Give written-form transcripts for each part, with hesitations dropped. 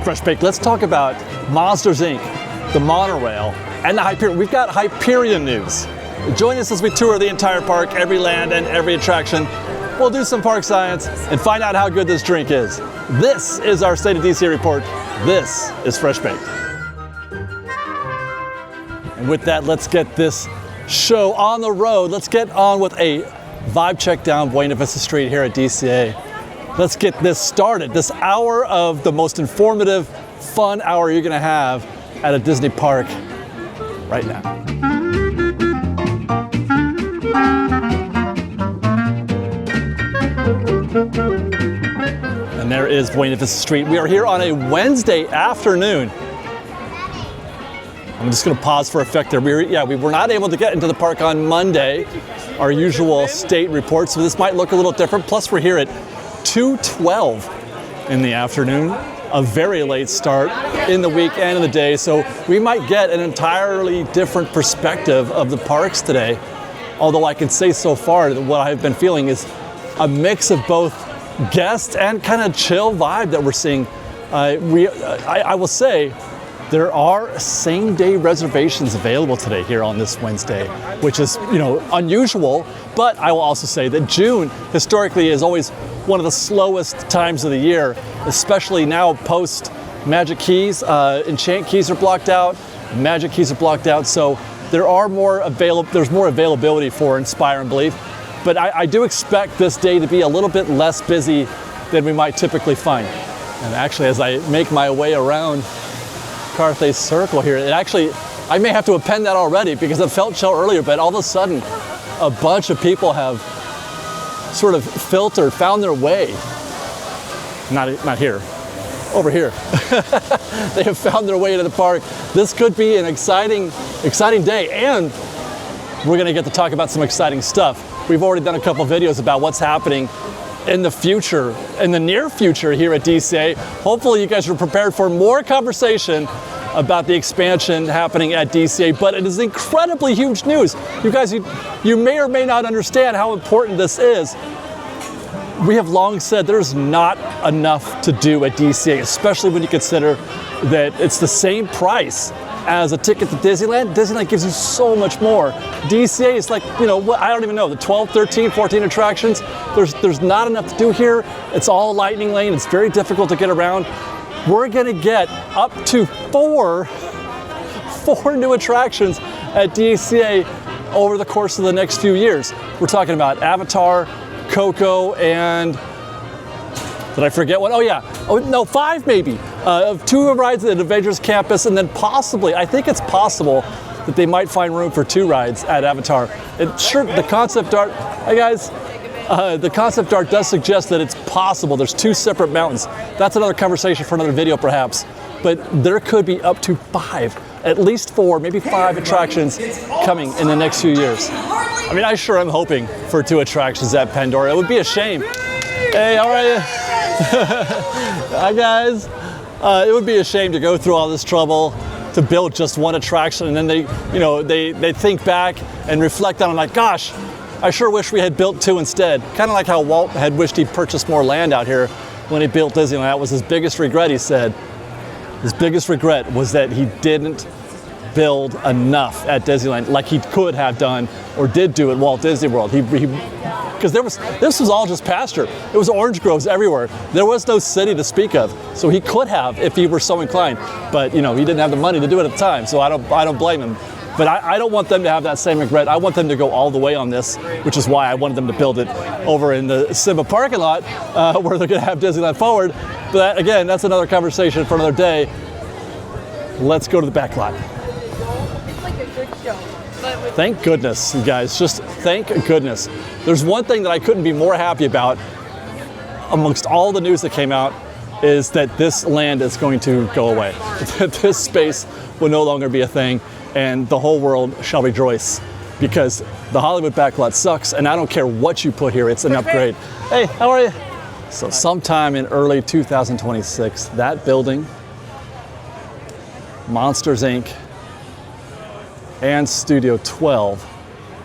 Fresh Baked, let's talk about Monsters, Inc., the monorail, and the Hyperion. We've got Hyperion news. Join us as we tour the entire park, every land and every attraction. We'll do some park science and find out how good this drink is. This is our State of DCA report. This is Fresh Baked. And with that, let's get this show on the road. Let's get on with a vibe check down Buena Vista Street here at DCA. Let's get this started. This hour of the most informative, fun hour you're gonna have at a Disney park right now. And there is Buena Vista Street. We are here on a Wednesday afternoon. I'm just going to pause for effect there. We were not able to get into the park on Monday, our usual state report, so this might look a little different. Plus, we're here at 2:12 in the afternoon, a very late start in the week and in the day, so we might get an entirely different perspective of the parks today. Although I can say so far that what I've been feeling is a mix of both guest and kind of chill vibe that we're seeing. I will say, there are same-day reservations available today here on this Wednesday, which is, unusual. But I will also say that June historically is always one of the slowest times of the year, especially now post Magic Keys. Enchant Keys are blocked out, Magic Keys are blocked out, so there's more availability for Inspire and Believe. But I do expect this day to be a little bit less busy than we might typically find. And actually, as I make my way around Carthay Circle here, I may have to append that already because it felt chill earlier, but all of a sudden a bunch of people have sort of found their way, not here, over here. They have found their way to the park. This could be an exciting day, and we're gonna get to talk about some exciting stuff. We've already done a couple videos about what's happening in the near future here at DCA. Hopefully you guys are prepared for more conversation about the expansion happening at DCA, but it is incredibly huge news. You guys, you may or may not understand how important this is. We have long said there's not enough to do at DCA, especially when you consider that it's the same price as a ticket to Disneyland. Disneyland gives you so much more. DCA is like, I don't even know, the 12, 13, 14 attractions. There's not enough to do here. It's all lightning lane. It's very difficult to get around. We're gonna get up to four new attractions at DCA over the course of the next few years. We're talking about Avatar, Coco, and did I forget one? Five maybe. Two rides at Avengers Campus, and then possibly, I think it's possible that they might find room for two rides at Avatar. The concept art, hey guys, the concept art does suggest that it's possible. There's two separate mountains. That's another conversation for another video perhaps, but there could be up to at least four, maybe five attractions coming in the next few years. I mean, I sure am hoping for two attractions at Pandora. It would be a shame. Hey, how are you? Hi guys. It would be a shame to go through all this trouble to build just one attraction, and then they think back and reflect on it like, gosh, I sure wish we had built two instead. Kind of like how Walt had wished he'd purchased more land out here when he built Disneyland. That was his biggest regret, he said. His biggest regret was that he didn't build enough at Disneyland like he could have done or did do at Walt Disney World. Because this was all just pasture. It was orange groves everywhere. There was no city to speak of. So he could have if he were so inclined. But he didn't have the money to do it at the time. So I don't blame him. But I don't want them to have that same regret. I want them to go all the way on this, which is why I wanted them to build it over in the Simba parking lot where they're going to have Disneyland Forward. But again, that's another conversation for another day. Let's go to the back lot. It's like a good show. Thank goodness, you guys. Just thank goodness. There's one thing that I couldn't be more happy about amongst all the news that came out is that this land is going to go away. This space will no longer be a thing, and the whole world shall rejoice because the Hollywood backlot sucks, and I don't care what you put here, it's an upgrade. Hey, how are you? So sometime in early 2026, that building, Monsters, Inc., and Studio 12,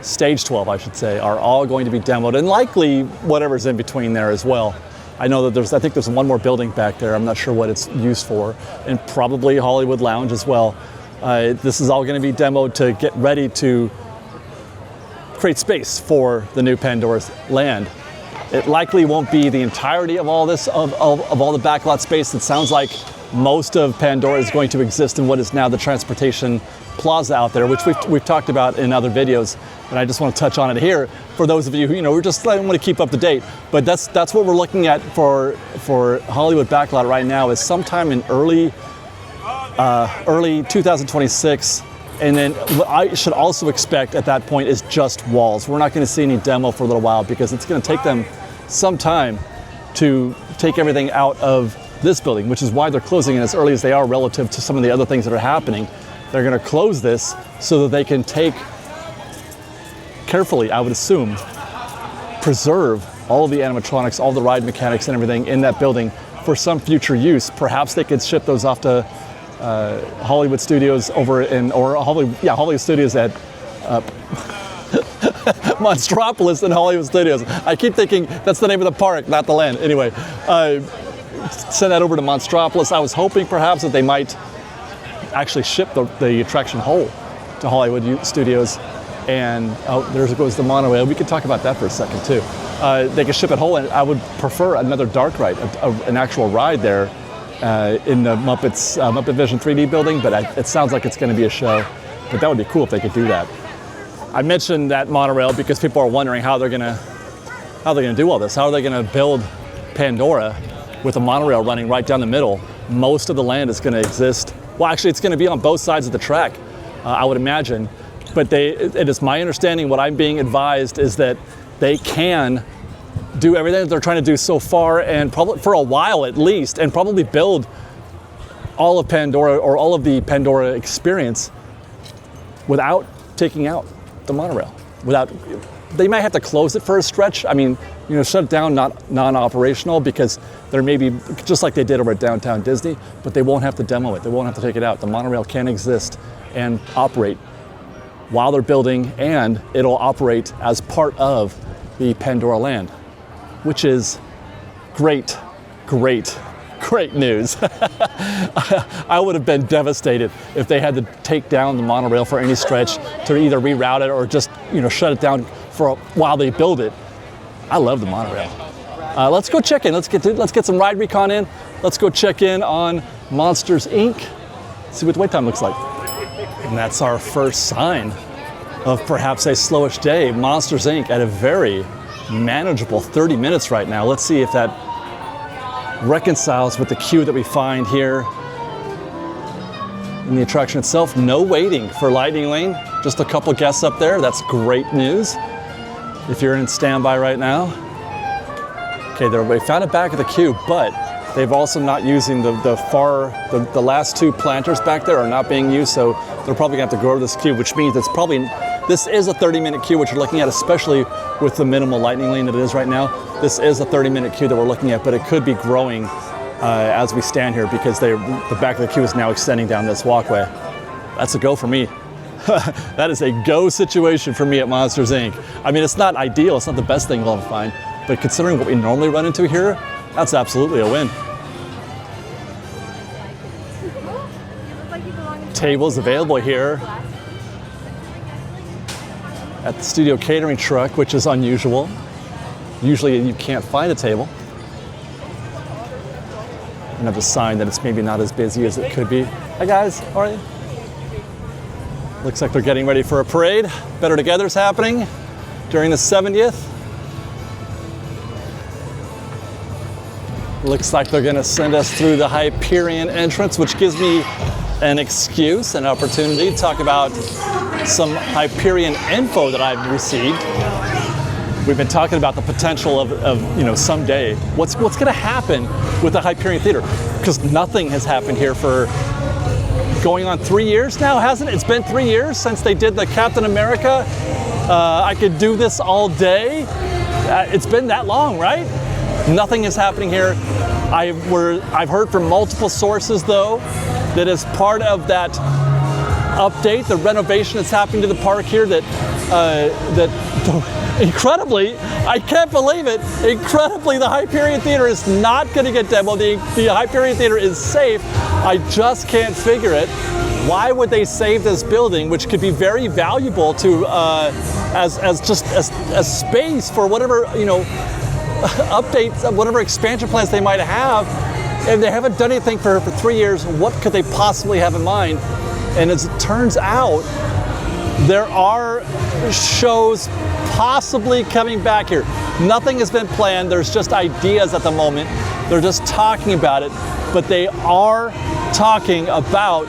Stage 12, I should say, are all going to be demoed, and likely whatever's in between there as well. I know that I think there's one more building back there. I'm not sure what it's used for, and probably Hollywood Lounge as well. This is all going to be demoed to get ready to create space for the new Pandora's Land. It likely won't be the entirety of all this, of all the backlot space. It sounds like most of Pandora is going to exist in what is now the transportation plaza out there, which we've talked about in other videos, and I just want to touch on it here for those of you who, we're just want to keep up to date. But that's what we're looking at for Hollywood backlot right now, is sometime in early 2026. And then what I should also expect at that point is just walls. We're not going to see any demo for a little while, because it's going to take them some time to take everything out of this building, which is why they're closing it as early as they are relative to some of the other things that are happening. They're going to close this so that they can carefully, I would assume, preserve all of the animatronics, all the ride mechanics and everything in that building for some future use. Perhaps they could ship those off to Hollywood Studios Hollywood Studios at Monstropolis and Hollywood Studios. I keep thinking that's the name of the park, not the land. Anyway, send that over to Monstropolis. I was hoping perhaps that they might actually ship the attraction whole to Hollywood Studios. And there goes the monorail. We could talk about that for a second too. They could ship it whole, and I would prefer another dark ride, an actual ride there in the Muppet Vision 3D building, but it sounds like it's going to be a show. But that would be cool if they could do that. I mentioned that monorail because people are wondering how they're going to do all this. How are they going to build Pandora with a monorail running right down the middle? Most of the land is going to exist. Well, actually, it's going to be on both sides of the track, I would imagine. But it is my understanding, what I'm being advised, is that they can do everything that they're trying to do so far, and probably for a while at least, and probably build all of Pandora, or all of the Pandora experience, without taking out the monorail. They might have to close it for a stretch. I mean, shut it down, not non-operational, because there may be, just like they did over at Downtown Disney, but they won't have to demo it. They won't have to take it out. The monorail can exist and operate while they're building, and it'll operate as part of the Pandora Land, which is great news. I would have been devastated if they had to take down the monorail for any stretch to either reroute it or just shut it down while they build it. I love the monorail. Let's go check in. Let's get some ride recon in. Let's go check in on Monsters Inc. See what the wait time looks like. And that's our first sign of perhaps a slowish day. Monsters Inc. at a very manageable 30 minutes right now. Let's see if that reconciles with the queue that we find here in the attraction itself. No waiting for Lightning Lane, just a couple guests up there. That's great news if you're in standby right now. Okay, we found it back at the queue, but they've also not using the last two planters back there are not being used, so they're probably gonna have to grow this queue, which means this is a 30-minute queue, which you're looking at, especially with the minimal Lightning Lane that it is right now. This is a 30-minute queue that we're looking at, but it could be growing as we stand here, because the back of the queue is now extending down this walkway. That's a go for me. That is a go situation for me at Monsters Inc. I mean, it's not ideal, it's not the best thing we'll ever find, but considering what we normally run into here, that's absolutely a win. Tables available here at the studio catering truck, which is unusual. Usually you can't find a table. And have a sign that it's maybe not as busy as it could be. Hi guys, how are you? Looks like they're getting ready for a parade. Better Together's happening during the 70th. Looks like they're gonna send us through the Hyperion entrance, which gives me an excuse, an opportunity to talk about some Hyperion info that I've received. We've been talking about the potential of someday, what's gonna happen with the Hyperion Theater, because nothing has happened here for going on 3 years now, hasn't it? It's been 3 years since they did the Captain America. I could do this all day. It's been that long, right? Nothing is happening here. I've heard from multiple sources, though, that as part of that update, the renovation that's happening to the park here, that incredibly, I can't believe it, incredibly, the Hyperion Theater is not going to get demoed. The Hyperion Theater is safe. I just can't figure it. Why would they save this building, which could be very valuable to as space for whatever, you know, updates, whatever expansion plans they might have? And they haven't done anything for 3 years. What could they possibly have in mind? And as it turns out, there are shows possibly coming back here. Nothing has been planned. There's just ideas at the moment. They're just talking about it, but they are talking about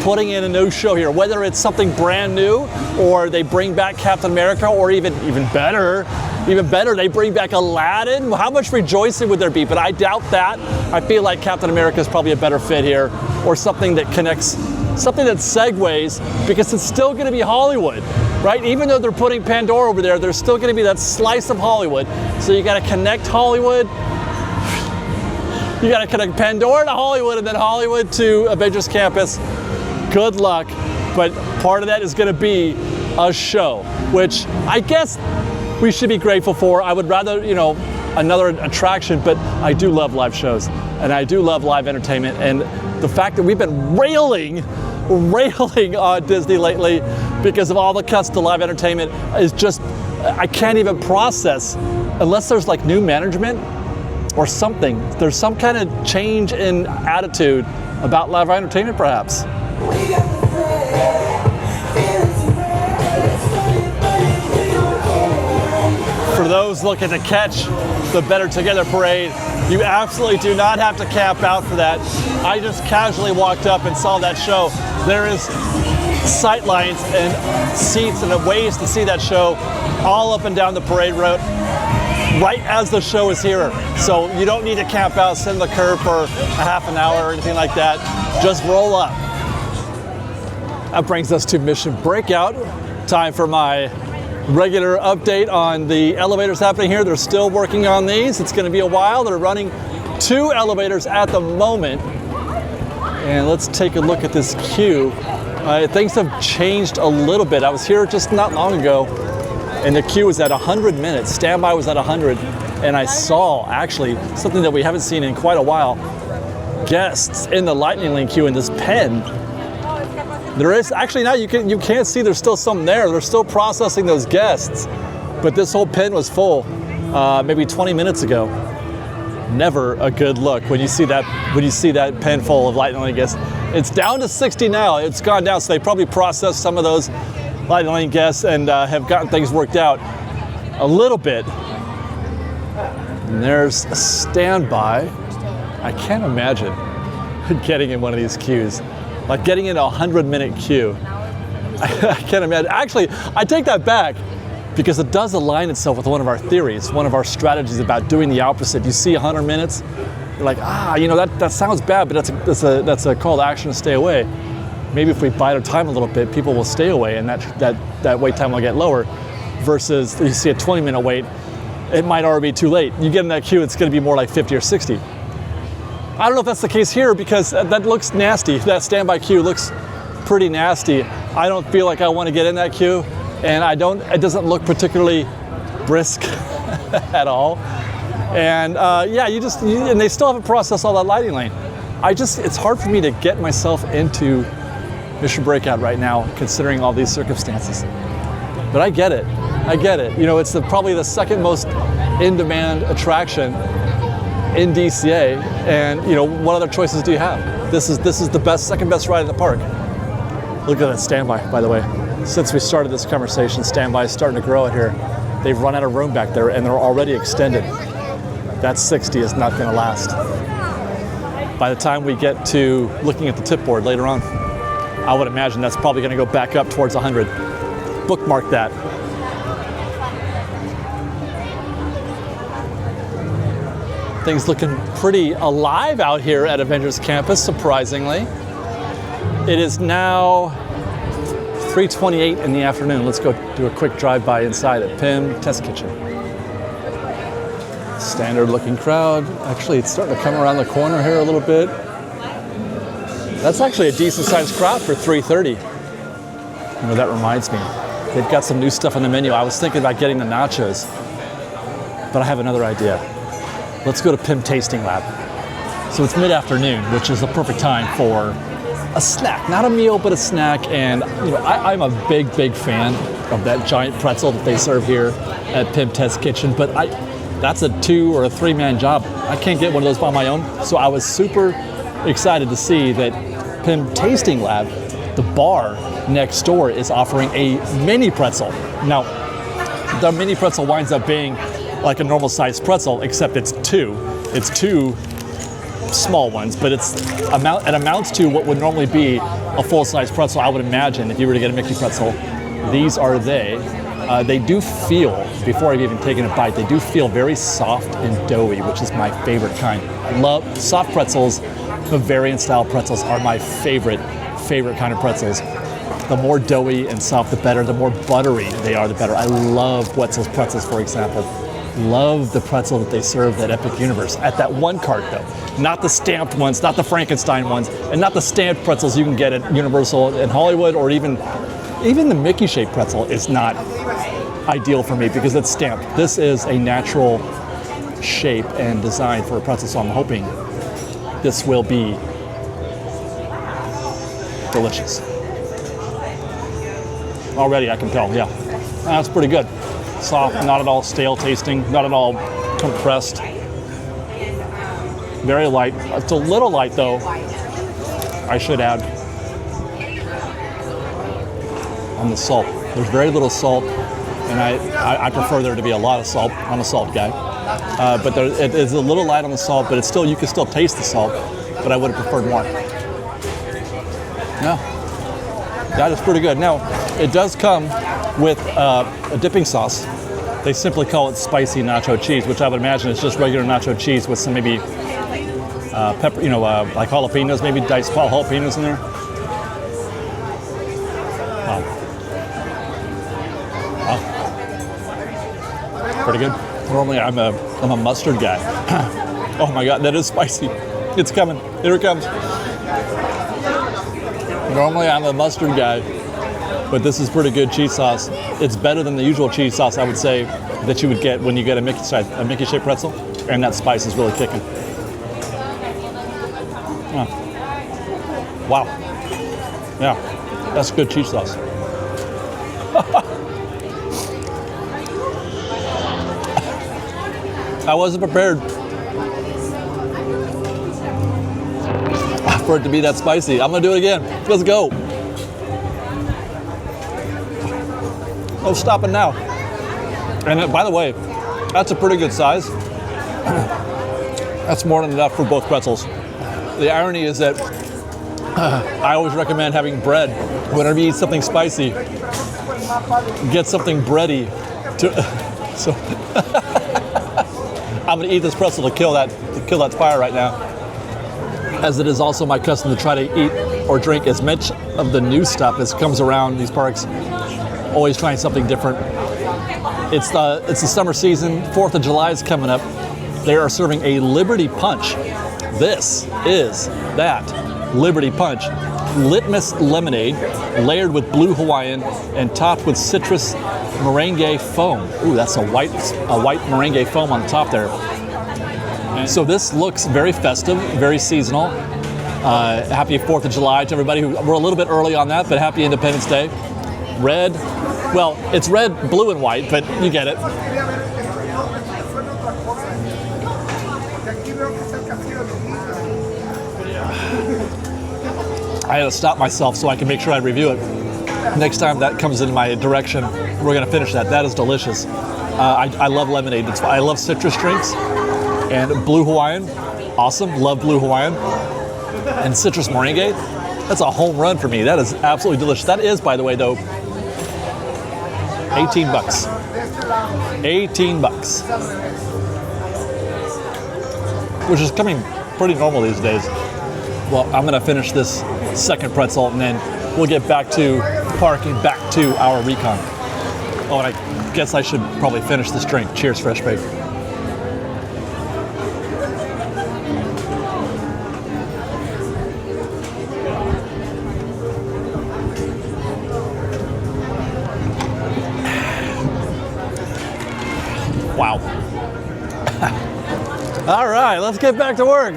putting in a new show here, whether it's something brand new or they bring back Captain America, or even better, they bring back Aladdin. How much rejoicing would there be? But I doubt that. I feel like Captain America is probably a better fit here, or something that connects, something that segues, because it's still going to be Hollywood, right? Even though they're putting Pandora over there, there's still going to be that slice of Hollywood. So you got to connect Hollywood. You got to connect Pandora to Hollywood, and then Hollywood to Avengers Campus. Good luck. But part of that is going to be a show, which I guess we should be grateful for. I would rather, you know, another attraction, but I do love live shows, and I do love live entertainment. And the fact that we've been railing on Disney lately because of all the cuts to live entertainment is just, I can't even process, unless there's like new management or something. There's some kind of change in attitude about live entertainment, perhaps. For those looking to catch the Better Together parade, you absolutely do not have to camp out for that. I just casually walked up and saw that show. There is sight lines and seats and ways to see that show all up and down the parade route right as the show is here. So you don't need to camp out, sit in the curb for a half an hour or anything like that. Just roll up. That brings us to Mission Breakout. Time for my regular update on the elevators happening here. They're still working on these. It's going to be a while. They're running 2 elevators at the moment. And let's take a look at this queue. Things have changed a little bit. I was here just not long ago, and the queue was at 100 minutes. Standby was at 100. And I saw, actually, something that we haven't seen in quite a while. Guests in the Lightning Lane queue in this pen. There is, actually now you can't see, there's still some there. They're still processing those guests. But this whole pen was full maybe 20 minutes ago. Never a good look when you see that pen full of Lightning Lane guests. It's down to 60 now. It's gone down, so they probably processed some of those Lightning Lane guests and have gotten things worked out a little bit. And there's a standby. I can't imagine getting in one of these queues. Like getting in a 100-minute queue. I can't imagine. Actually, I take that back, because it does align itself with one of our theories, one of our strategies about doing the opposite. You see 100 minutes, you're like, you know, that sounds bad, but that's a call to action to stay away. Maybe if we bide our time a little bit, people will stay away, and that wait time will get lower. Versus you see a 20-minute wait, it might already be too late. You get in that queue, it's going to be more like 50 or 60. I don't know if that's the case here, because that looks nasty. That standby queue looks pretty nasty. I don't feel like I want to get in that queue, and it doesn't look particularly brisk at all. And and they still haven't processed all that Lightning Lane. It's hard for me to get myself into Mission Breakout right now, considering all these circumstances. But I get it. You know, it's probably the second most in-demand attraction in DCA, and you know, what other choices do you have? This is the second best ride in the park. Look at that standby, by the way. Since we started this conversation, standby is starting to grow out here. They've run out of room back there, and they're already extended. That 60 is not going to last. By the time we get to looking at the tip board later on, I would imagine that's probably going to go back up towards 100. Bookmark that. Things looking pretty alive out here at Avengers Campus, surprisingly. It is now 3:28 in the afternoon. Let's go do a quick drive-by inside at PIM Test Kitchen. Standard looking crowd. Actually, it's starting to come around the corner here a little bit. That's actually a decent sized crowd for 3:30. You know, that reminds me. They've got some new stuff on the menu. I was thinking about getting the nachos, but I have another idea. Let's go to Pim Tasting Lab. So it's mid-afternoon, which is the perfect time for a snack. Not a meal, but a snack. And you know, I'm a big, big fan of that giant pretzel that they serve here at Pim Test Kitchen, but that's a 2 or a 3-man job. I can't get one of those by my own. So I was super excited to see that Pim Tasting Lab, the bar next door, is offering a mini pretzel. Now, the mini pretzel winds up being like a normal sized pretzel, except it's 2. It's 2 small ones, but it amounts to what would normally be a full-size pretzel. I would imagine if you were to get a Mickey pretzel, these are they. They do feel, before I've even taken a bite, they do feel very soft and doughy, which is my favorite kind. Love soft pretzels. Bavarian style pretzels are my favorite kind of pretzels. The more doughy and soft, the better. The more buttery they are, the better. I love Wetzel's pretzels, for example. Love the pretzel that they serve at Epic Universe. At that one cart, though. Not the stamped ones, not the Frankenstein ones, and not the stamped pretzels you can get at Universal in Hollywood, or even the Mickey-shaped pretzel is not ideal for me because it's stamped. This is a natural shape and design for a pretzel, so I'm hoping this will be delicious. Already I can tell, yeah. That's pretty good. Soft, not at all stale tasting, not at all compressed. Very light. It's a little light though, I should add, on the salt. There's very little salt, and I prefer there to be a lot of salt. I'm a salt guy. But it is a little light on the salt, but it's still, you can still taste the salt, but I would have preferred more. No, that is pretty good. Now, it does come with a dipping sauce. They simply call it spicy nacho cheese, which I would imagine is just regular nacho cheese with some maybe pepper, like jalapenos, maybe diced jalapenos in there. Wow. Wow. Pretty good. Normally I'm a mustard guy. Oh my God, that is spicy. It's coming. Here it comes. Normally I'm a mustard guy, but this is pretty good cheese sauce. It's better than the usual cheese sauce, I would say, that you would get when you get a Mickey-shaped pretzel, and that spice is really kicking. Oh. Wow. Yeah, that's good cheese sauce. I wasn't prepared for it to be that spicy. I'm gonna do it again. Let's go. No stopping now. And by the way, that's a pretty good size. That's more than enough for both pretzels. The irony is that I always recommend having bread. Whenever you eat something spicy, get something bready. So I'm gonna eat this pretzel to kill that fire right now. As it is also my custom to try to eat or drink as much of the new stuff as comes around these parks. Always trying something different. It's the summer season. 4th of July is coming up. They are serving a Liberty Punch. This is that Liberty Punch. Litmus lemonade, layered with blue Hawaiian and topped with citrus meringue foam. Ooh, that's a white meringue foam on the top there. So this looks very festive, very seasonal. Happy 4th of July to everybody. We're a little bit early on that, but happy Independence Day. Red, well, it's red, blue, and white, but you get it. I had to stop myself so I can make sure I review it. Next time that comes in my direction, we're gonna finish that. That is delicious. I love lemonade. I love citrus drinks. And blue Hawaiian, awesome. Love blue Hawaiian. And citrus meringue, that's a home run for me. That is absolutely delicious. That is, by the way, though, 18 bucks. 18 bucks. Which is coming pretty normal these days. Well, I'm gonna finish this second pretzel and then we'll get back to parking, back to our recon. Oh, and I guess I should probably finish this drink. Cheers, Fresh Baked. right, let's get back to work.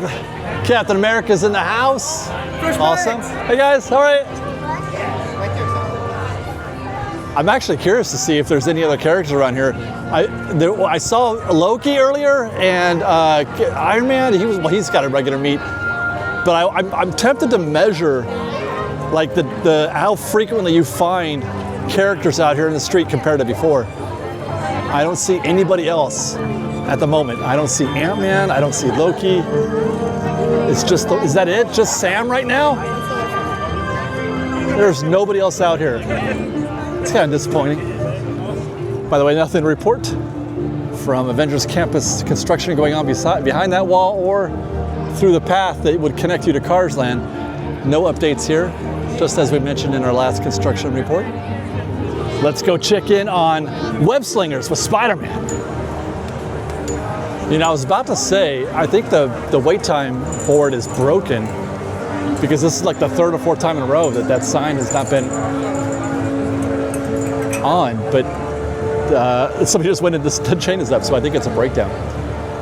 Captain America's in the house. Awesome. Hey guys, all right. I'm actually curious to see if there's any other characters around here. I saw Loki earlier, and Iron Man. He's got a regular meet, but I'm tempted to measure like the how frequently you find characters out here in the street compared to before. I don't see anybody else at the moment. I don't see Ant-Man. I don't see Loki. It's just, is that it? Just Sam right now? There's nobody else out here. It's kind of disappointing. By the way, nothing to report from Avengers Campus construction going on behind that wall or through the path that would connect you to Cars Land. No updates here, just as we mentioned in our last construction report. Let's go check in on Web Slingers with Spider-Man. You know, I was about to say, I think the wait time board is broken because this is like the third or fourth time in a row that sign has not been on, but somebody just went and the chain is up, so I think it's a breakdown.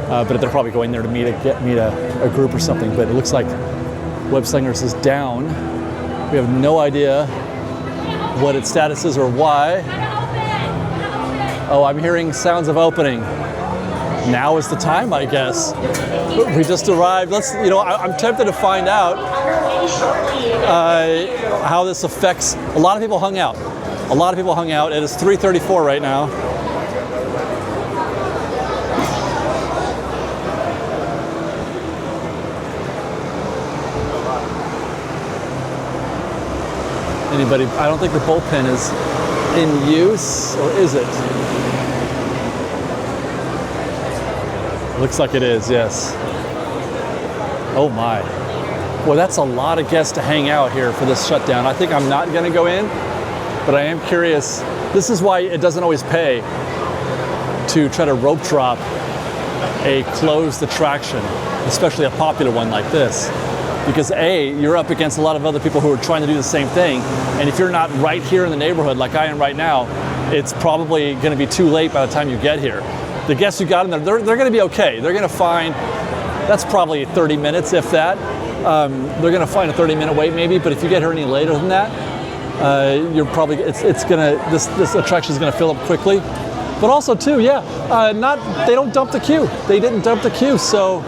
But they're probably going there to meet a group or something, but it looks like Web Slingers is down. We have no idea what its status is or why. Oh, I'm hearing sounds of opening. Now is the time, I guess. We just arrived. I'm tempted to find out how this affects. A lot of people hung out. It is 3:34 right now. Anybody? I don't think the bullpen is in use, or is it? Looks like it is, yes. Oh my. Well, that's a lot of guests to hang out here for this shutdown. I think I'm not going to go in, but I am curious. This is why it doesn't always pay to try to rope drop a closed attraction, especially a popular one like this. Because A, you're up against a lot of other people who are trying to do the same thing, and if you're not right here in the neighborhood like I am right now, it's probably going to be too late by the time you get here. The guests who got in there, they're going to be okay. They're going to find, that's probably 30 minutes, if that. They're going to find a 30-minute wait maybe, but if you get here any later than that, you're probably, this attraction is going to fill up quickly. But also too, they don't dump the queue. They didn't dump the queue, so,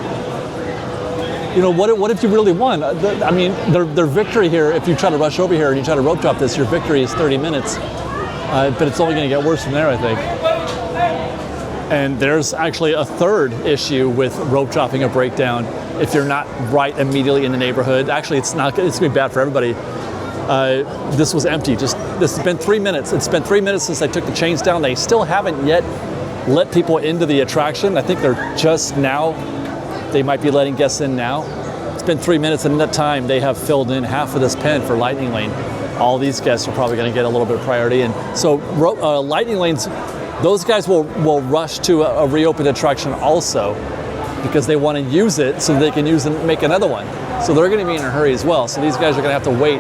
you know, what if you really won? I mean, their victory here, if you try to rush over here and you try to rope drop this, your victory is 30 minutes. But it's only going to get worse from there, I think. And there's actually a third issue with rope dropping a breakdown if you're not right immediately in the neighborhood. Actually, it's going to be bad for everybody. This was empty. This has been 3 minutes. It's been 3 minutes since they took the chains down. They still haven't yet let people into the attraction. I think they're just now, they might be letting guests in now. It's been 3 minutes, and in that time, they have filled in half of this pen for Lightning Lane. All these guests are probably going to get a little bit of priority. And so Lightning Lanes, those guys will rush to a reopened attraction also because they want to use it so they can use and make another one. So they're going to be in a hurry as well. So these guys are going to have to wait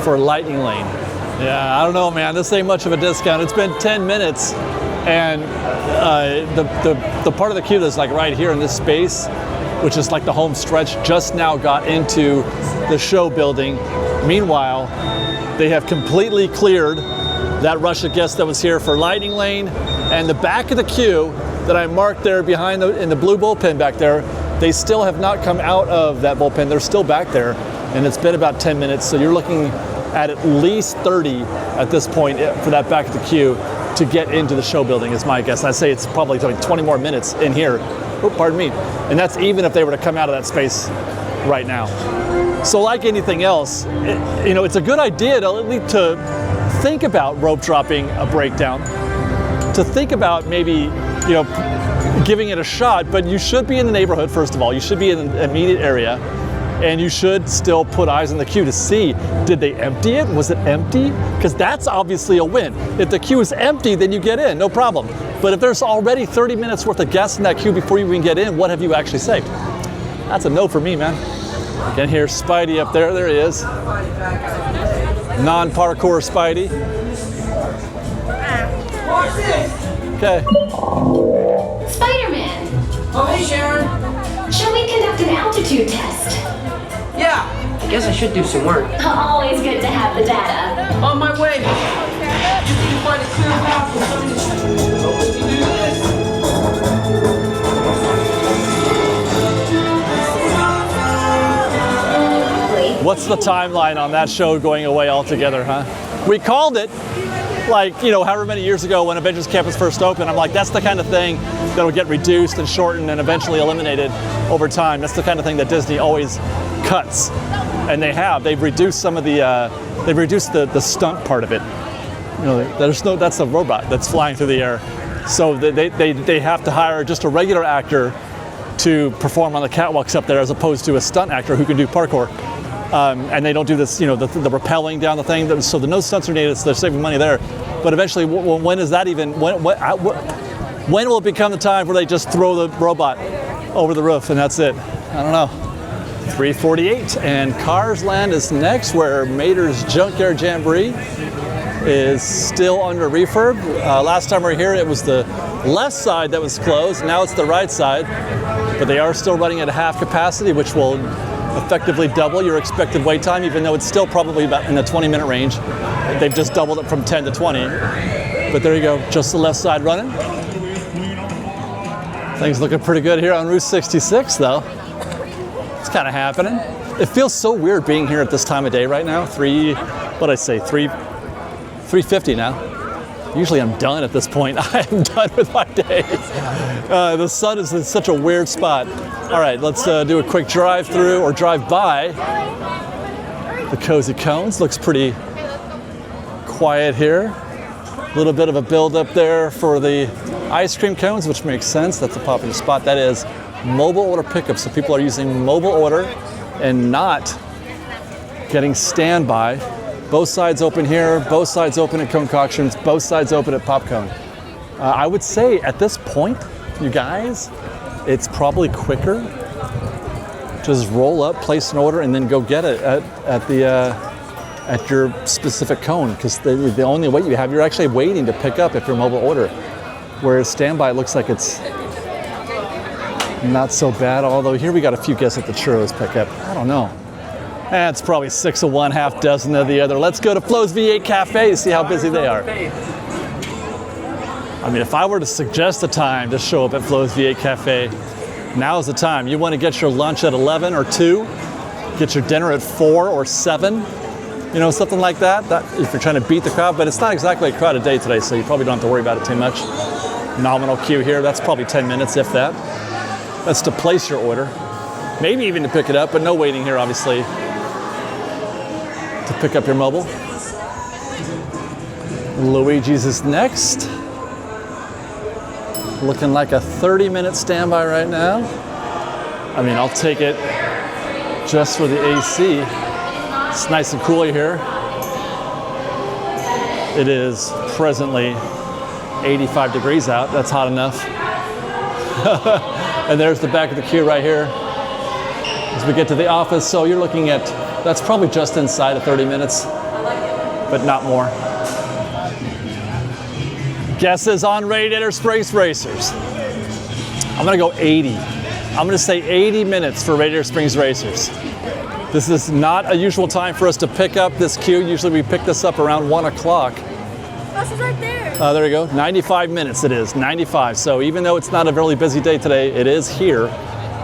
for Lightning Lane. Yeah, I don't know, man. This ain't much of a discount. It's been 10 minutes, and the part of the queue that's like right here in this space, which is like the home stretch, just now got into the show building. Meanwhile, they have completely cleared that rush of guests that was here for Lightning Lane, and the back of the queue that I marked there behind in the blue bullpen back there, they still have not come out of that bullpen. They're still back there, and it's been about 10 minutes, so you're looking at least 30 at this point for that back of the queue to get into the show building is my guess. I'd say it's probably 20 more minutes in here. Oh, pardon me. And that's even if they were to come out of that space right now. So like anything else, it's a good idea to think about rope dropping a breakdown, to think about maybe, giving it a shot, but you should be in the neighborhood, first of all. You should be in the immediate area, and you should still put eyes on the queue to see, did they empty it? Was it empty? Because that's obviously a win. If the queue is empty, then you get in, no problem. But if there's already 30 minutes worth of guests in that queue before you even get in, what have you actually saved? That's a no for me, man. You can hear Spidey up there. There he is. Non-parkour Spidey. Okay. Spider-Man. Oh, hey, Sharon. Shall we conduct an altitude test. Yeah, I guess I should do some work. Always good to have the data. On my way. Just need to find a clear path for something to do this. What's the timeline on that show going away altogether, huh? We called it, like, you know, however many years ago when Avengers Campus first opened. I'm like, that's the kind of thing that'll get reduced and shortened and eventually eliminated over time. That's the kind of thing that Disney always cuts. And they have. They've reduced some of the, they've reduced the stunt part of it. You know, that's a robot that's flying through the air. So they have to hire just a regular actor to perform on the catwalks up there as opposed to a stunt actor who can do parkour. And they don't do this, you know, the rappelling down the thing. So the no stunts are needed, so they're saving money there. But eventually, when is that even, when will it become the time where they just throw the robot over the roof and that's it? I don't know. 3:48, and Cars Land is next, where Mater's Junkyard Jamboree is still under refurb. Last time we were here, it was the left side that was closed. Now it's the right side, but they are still running at half capacity, which will effectively double your expected wait time, even though it's still probably about in the 20-minute range. They've just doubled it from 10 to 20. But there you go, just the left side running. Things looking pretty good here on Route 66, though. It's kind of happening. It feels so weird being here at this time of day right now. 3:50 now. Usually I'm done at this point. I am done with my day. The sun is in such a weird spot. All right, let's do a quick drive through or drive by the Cozy Cones. Looks pretty quiet here. A little bit of a build up there for the ice cream cones, which makes sense. That's a popular spot. That is mobile order pickup. So people are using mobile order and not getting standby. Both sides open here, both sides open at Concoctions, both sides open at Popcone. I would say at this point, you guys, it's probably quicker. Just roll up, place an order, and then go get it at your specific cone, because the only wait you have, you're actually waiting to pick up if you're mobile order. Whereas standby looks like it's not so bad, although here we got a few guests at the churros pickup. I don't know. It's probably 6 of one, half dozen of the other. Let's go to Flo's V8 Cafe, see how busy they are. I mean, if I were to suggest a time to show up at Flo's V8 Cafe, now's the time. You want to get your lunch at 11 or 2, get your dinner at 4 or 7, you know, something like that. If you're trying to beat the crowd, but it's not exactly a crowded day today, so you probably don't have to worry about it too much. Nominal queue here, that's probably 10 minutes, if that. That's to place your order. Maybe even to pick it up, but no waiting here, obviously, to pick up your mobile. Luigi's is next. Looking like a 30-minute standby right now. I mean, I'll take it just for the AC. It's nice and cool here. It is presently 85 degrees out. That's hot enough. And there's the back of the queue right here as we get to the office. So you're looking at, that's probably just inside of 30 minutes, but not more. Guesses on Radiator Springs Racers. I'm gonna go 80. I'm gonna say 80 minutes for Radiator Springs Racers. This is not a usual time for us to pick up this queue. Usually we pick this up around 1 o'clock. This is right there. There you go, 95 minutes it is, 95. So even though it's not a really busy day today, it is here.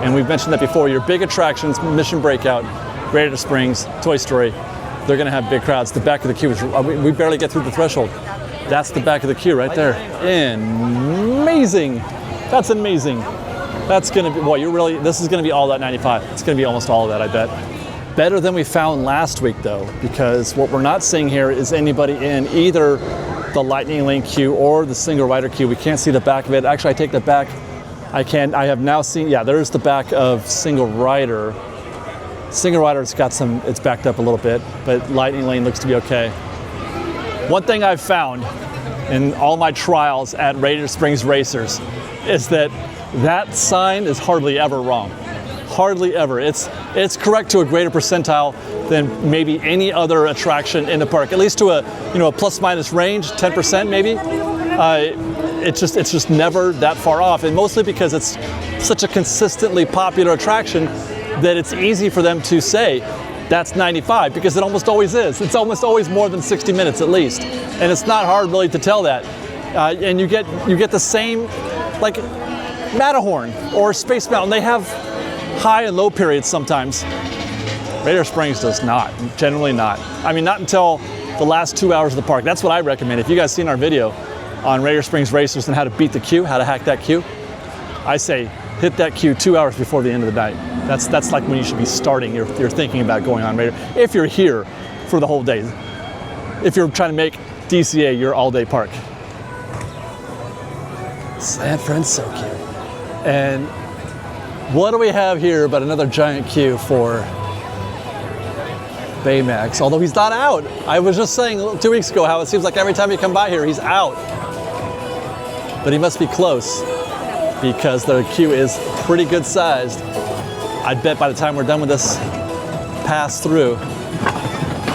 And we've mentioned that before, your big attractions, Mission Breakout, Radiator Springs, Toy Story, they're gonna have big crowds. The back of the queue is, we barely get through the threshold. That's the back of the queue right there. Amazing. That's amazing. That's gonna be, well, this is gonna be all that 95. It's gonna be almost all of that, I bet. Better than we found last week though, because what we're not seeing here is anybody in either the Lightning Lane queue or the single rider queue. We can't see the back of it. Actually, I take that back. I have now seen, yeah, there's the back of single rider. Single rider's got some, it's backed up a little bit, but Lightning Lane looks to be okay. One thing I've found in all my trials at Radiator Springs Racers is that sign is hardly ever wrong. Hardly ever. It's correct to a greater percentile than maybe any other attraction in the park, at least to a plus minus range, 10% maybe. it's just never that far off, and mostly because it's such a consistently popular attraction that it's easy for them to say that's 95, because it almost always is. It's almost always more than 60 minutes at least, and it's not hard really to tell that. And you get the same, like Matterhorn or Space Mountain, they have high and low periods sometimes. Radiator Springs does not, generally not. I mean, not until the last 2 hours of the park. That's what I recommend. If you guys seen our video on Radiator Springs racers and how to beat the queue, how to hack that queue, I say hit that queue 2 hours before the end of the night. That's like when you should be starting. You're thinking about going on Radiator. If you're here for the whole day. If you're trying to make DCA your all-day park. San Francisco. And what do we have here but another giant queue for Baymax, although he's not out. I was just saying 2 weeks ago how it seems like every time you come by here, he's out. But he must be close because the queue is pretty good sized. I'd bet by the time we're done with this pass through,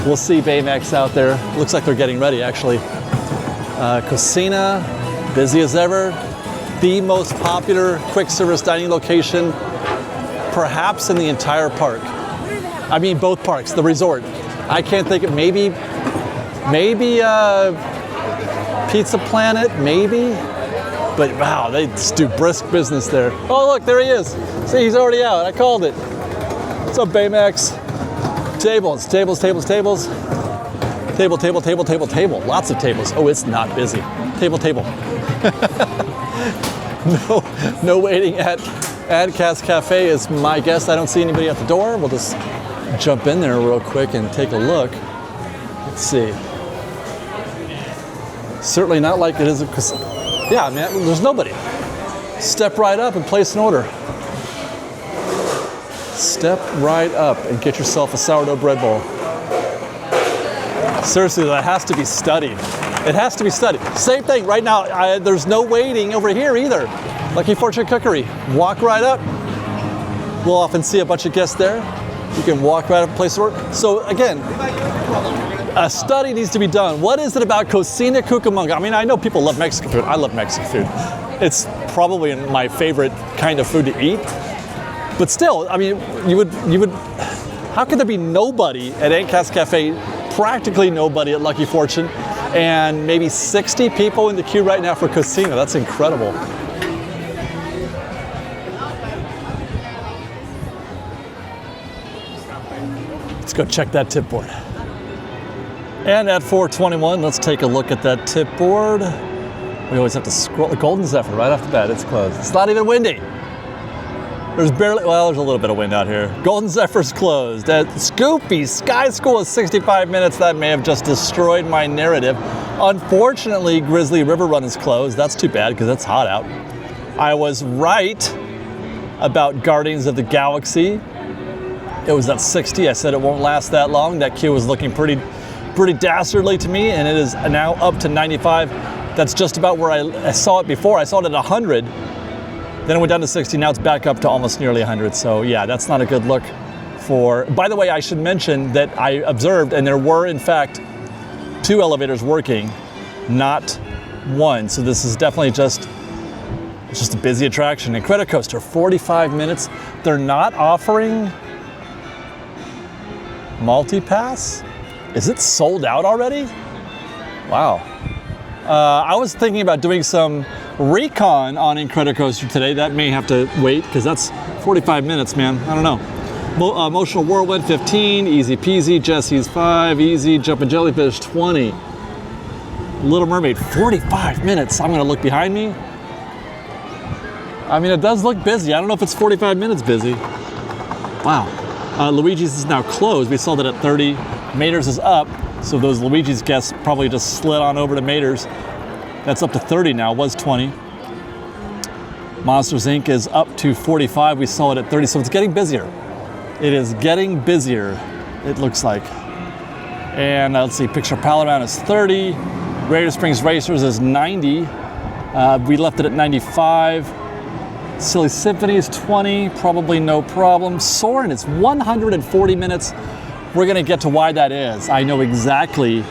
we'll see Baymax out there. Looks like they're getting ready actually. Cocina, busy as ever. The most popular quick service dining location perhaps in the entire park. I mean, both parks, the resort. I can't think of, maybe Pizza Planet, maybe. But wow, they just do brisk business there. Oh look, there he is. See, he's already out, I called it. What's up, Baymax? Tables. Table. Lots of tables. Oh, it's not busy. Table. No waiting at Adcast Cafe is my guess. I don't see anybody at the door. We'll just jump in there real quick and take a look. Let's see. Certainly not like it is because, yeah, man, there's nobody. Step right up and place an order. Step right up and get yourself a sourdough bread bowl. Seriously, that has to be studied. It has to be studied. Same thing right now. There's no waiting over here either. Lucky Fortune Cookery. Walk right up. We'll often see a bunch of guests there. You can walk right up and place an order. So again, a study needs to be done. What is it about Cocina Cucamonga? I mean, I know people love Mexican food. I love Mexican food. It's probably my favorite kind of food to eat. But still, I mean, you would. How could there be nobody at Adcast Cafe? Practically nobody at Lucky Fortune, and maybe 60 people in the queue right now for Cocina. That's incredible. Let's go check that tip board. And at 4:21, let's take a look at that tip board. We always have to scroll. The Golden Zephyr right off the bat, it's closed. It's not even windy. There's barely, well, there's a little bit of wind out here. Golden Zephyr's closed. At Scoopy Sky School is 65 minutes. That may have just destroyed my narrative. Unfortunately, Grizzly River Run is closed. That's too bad because it's hot out. I was right about Guardians of the Galaxy. It was at 60. I said it won't last that long. That queue was looking pretty dastardly to me, and it is now up to 95. That's just about where I saw it before. I saw it at 100. Then it went down to 60, now it's back up to almost nearly 100. So yeah, that's not a good look for, by the way, I should mention that I observed, and there were in fact 2 elevators working, not 1. So this is definitely just a busy attraction. And Credit Coaster, 45 minutes. They're not offering multi-pass? Is it sold out already? Wow. I was thinking about doing some recon on Incredicoaster today. That may have to wait because that's 45 minutes, man. I don't know. Emotional Whirlwind 15, Easy Peasy, Jesse's 5, Easy, Jumpin' Jellyfish 20. Little Mermaid 45 minutes. I'm gonna look behind me. I mean, it does look busy. I don't know if it's 45 minutes busy. Wow. Luigi's is now closed. We saw that at 30. Mater's is up. So those Luigi's guests probably just slid on over to Mater's. That's up to 30 now, was 20. Monsters Inc. is up to 45. We saw it at 30, so it's getting busier. It is getting busier, it looks like. And let's see, Picture Palaround is 30. Radiator Springs Racers is 90. We left it at 95. Silly Symphony is 20, probably no problem. Soarin' is 140 minutes. We're gonna get to why that is. I know exactly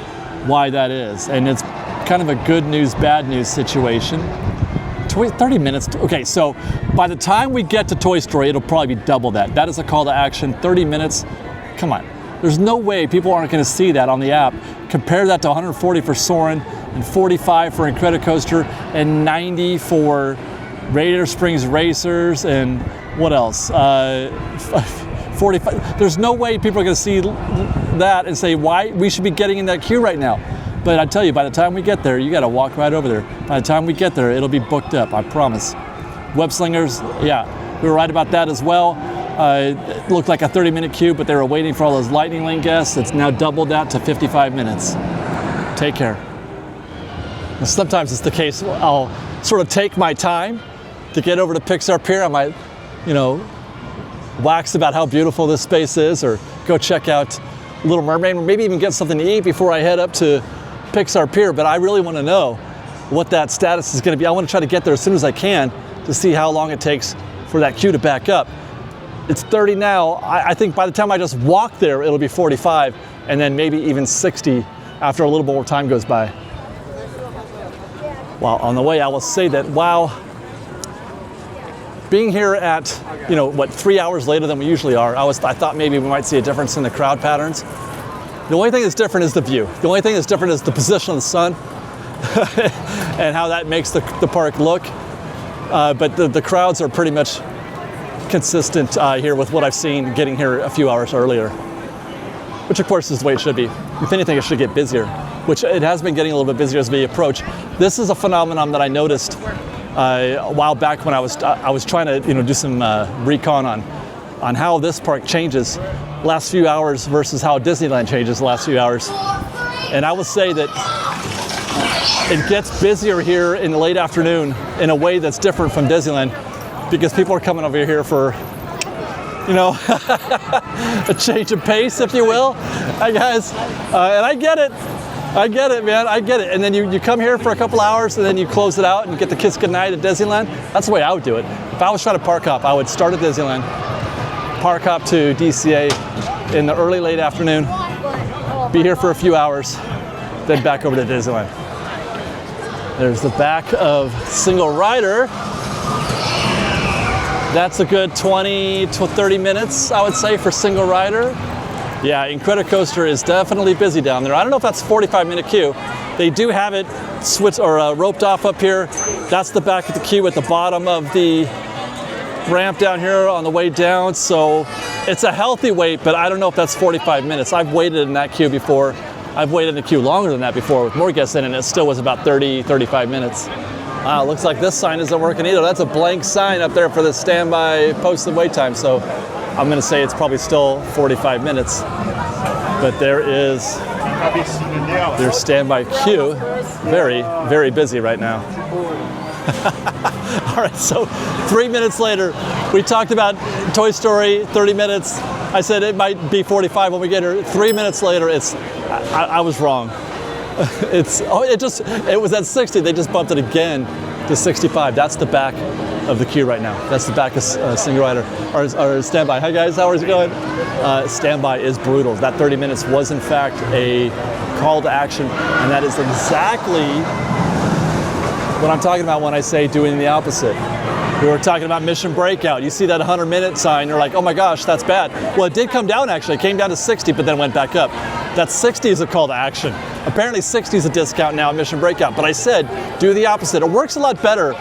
why that is. And it's kind of a good news, bad news situation. 30 minutes. Okay, so by the time we get to Toy Story, it'll probably be double that. That is a call to action. 30 minutes. Come on. There's no way people aren't going to see that on the app. Compare that to 140 for Soarin' and 45 for Incredicoaster and 90 for Radiator Springs Racers and what else? 45. There's no way people are going to see that and say why we should be getting in that queue right now. But I tell you, by the time we get there, you got to walk right over there. By the time we get there, it'll be booked up, I promise. Web slingers, yeah, we were right about that as well. It looked like a 30-minute queue, but they were waiting for all those Lightning Lane guests. It's now doubled that to 55 minutes. Take care. And sometimes it's the case, I'll sort of take my time to get over to Pixar Pier. I might, wax about how beautiful this space is, or go check out Little Mermaid, or maybe even get something to eat before I head up to Pixar Pier. But I really want to know what that status is going to be. I want to try to get there as soon as I can to see how long it takes for that queue to back up. It's 30 now. I think by the time I just walk there, it'll be 45, and then maybe even 60 after a little more time goes by. Well, on the way, I will say that while being here at, 3 hours later than we usually are, I thought maybe we might see a difference in the crowd patterns. The only thing that's different is the view. The only thing that's different is the position of the sun and how that makes the park look. But the crowds are pretty much consistent here with what I've seen getting here a few hours earlier, which of course is the way it should be. If anything, it should get busier, which it has been getting a little bit busier as we approach. This is a phenomenon that I noticed a while back when I was trying to do some recon on how this park changes last few hours versus how Disneyland changes the last few hours. And I will say that it gets busier here in the late afternoon in a way that's different from Disneyland, because people are coming over here for a change of pace, if you will. Hi guys, and I get it, man, I get it. And then you come here for a couple hours and then you close it out and get the kiss goodnight at Disneyland. That's the way I would do it. If I was trying to park hop, I would start at Disneyland, park hop to DCA in the early, late afternoon, be here for a few hours, then back over to Disneyland. There's the back of Single Rider. That's a good 20 to 30 minutes, I would say, for Single Rider. Yeah, Incredicoaster is definitely busy down there. I don't know if that's a 45-minute queue. They do have it switched or roped off up here. That's the back of the queue at the bottom of the ramp down here on the way down. So it's a healthy wait, but I don't know if that's 45 minutes. I've waited in that queue before. I've waited in a queue longer than that before with more guests in, and it still was about 30, 35 minutes. Wow, looks like this sign isn't working either. That's a blank sign up there for the standby posted wait time. So I'm going to say it's probably still 45 minutes. But there is their standby queue. Very, very busy right now. All right, so 3 minutes later, we talked about Toy Story, 30 minutes. I said it might be 45 when we get here. 3 minutes later, I was wrong. It was at 60. They just bumped it again to 65. That's the back of the queue right now. That's the back of Single Rider or standby. Hi guys, how is it going? Standby is brutal. That 30 minutes was in fact a call to action, and that is exactly what I'm talking about when I say doing the opposite. We were talking about Mission Breakout. You see that 100-minute sign, you're like, oh my gosh, that's bad. Well, it did come down actually. It came down to 60, but then went back up. That 60 is a call to action. Apparently 60 is a discount now at Mission Breakout, but I said do the opposite. It works a lot better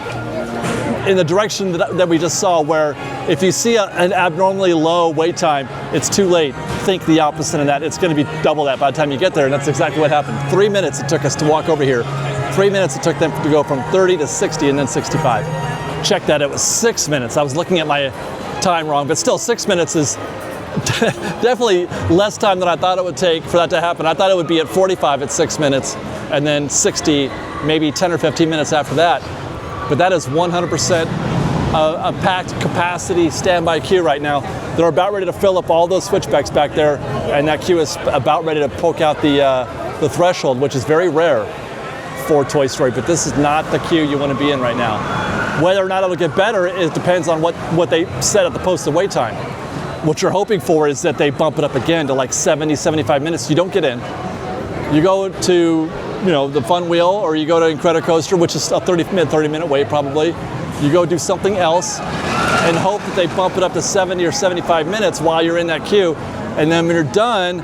in the direction that we just saw, where if you see an abnormally low wait time, it's too late. Think the opposite of that. It's going to be double that by the time you get there, and that's exactly what happened. 3 minutes it took us to walk over here. 3 minutes it took them to go from 30 to 60 and then 65. Check that, it was 6 minutes. I was looking at my time wrong, but still 6 minutes is definitely less time than I thought it would take for that to happen. I thought it would be at 45 at 6 minutes and then 60, maybe 10 or 15 minutes after that. But that is 100% a packed capacity standby queue right now. They're about ready to fill up all those switchbacks back there, and that queue is about ready to poke out the threshold, which is very rare for Toy Story, but this is not the queue you want to be in right now. Whether or not it'll get better, it depends on what they set at the posted wait time. What you're hoping for is that they bump it up again to like 70, 75 minutes. You don't get in. You go to the fun wheel, or you go to Incredicoaster, which is a 30-minute wait probably. You go do something else and hope that they bump it up to 70 or 75 minutes while you're in that queue. And then when you're done,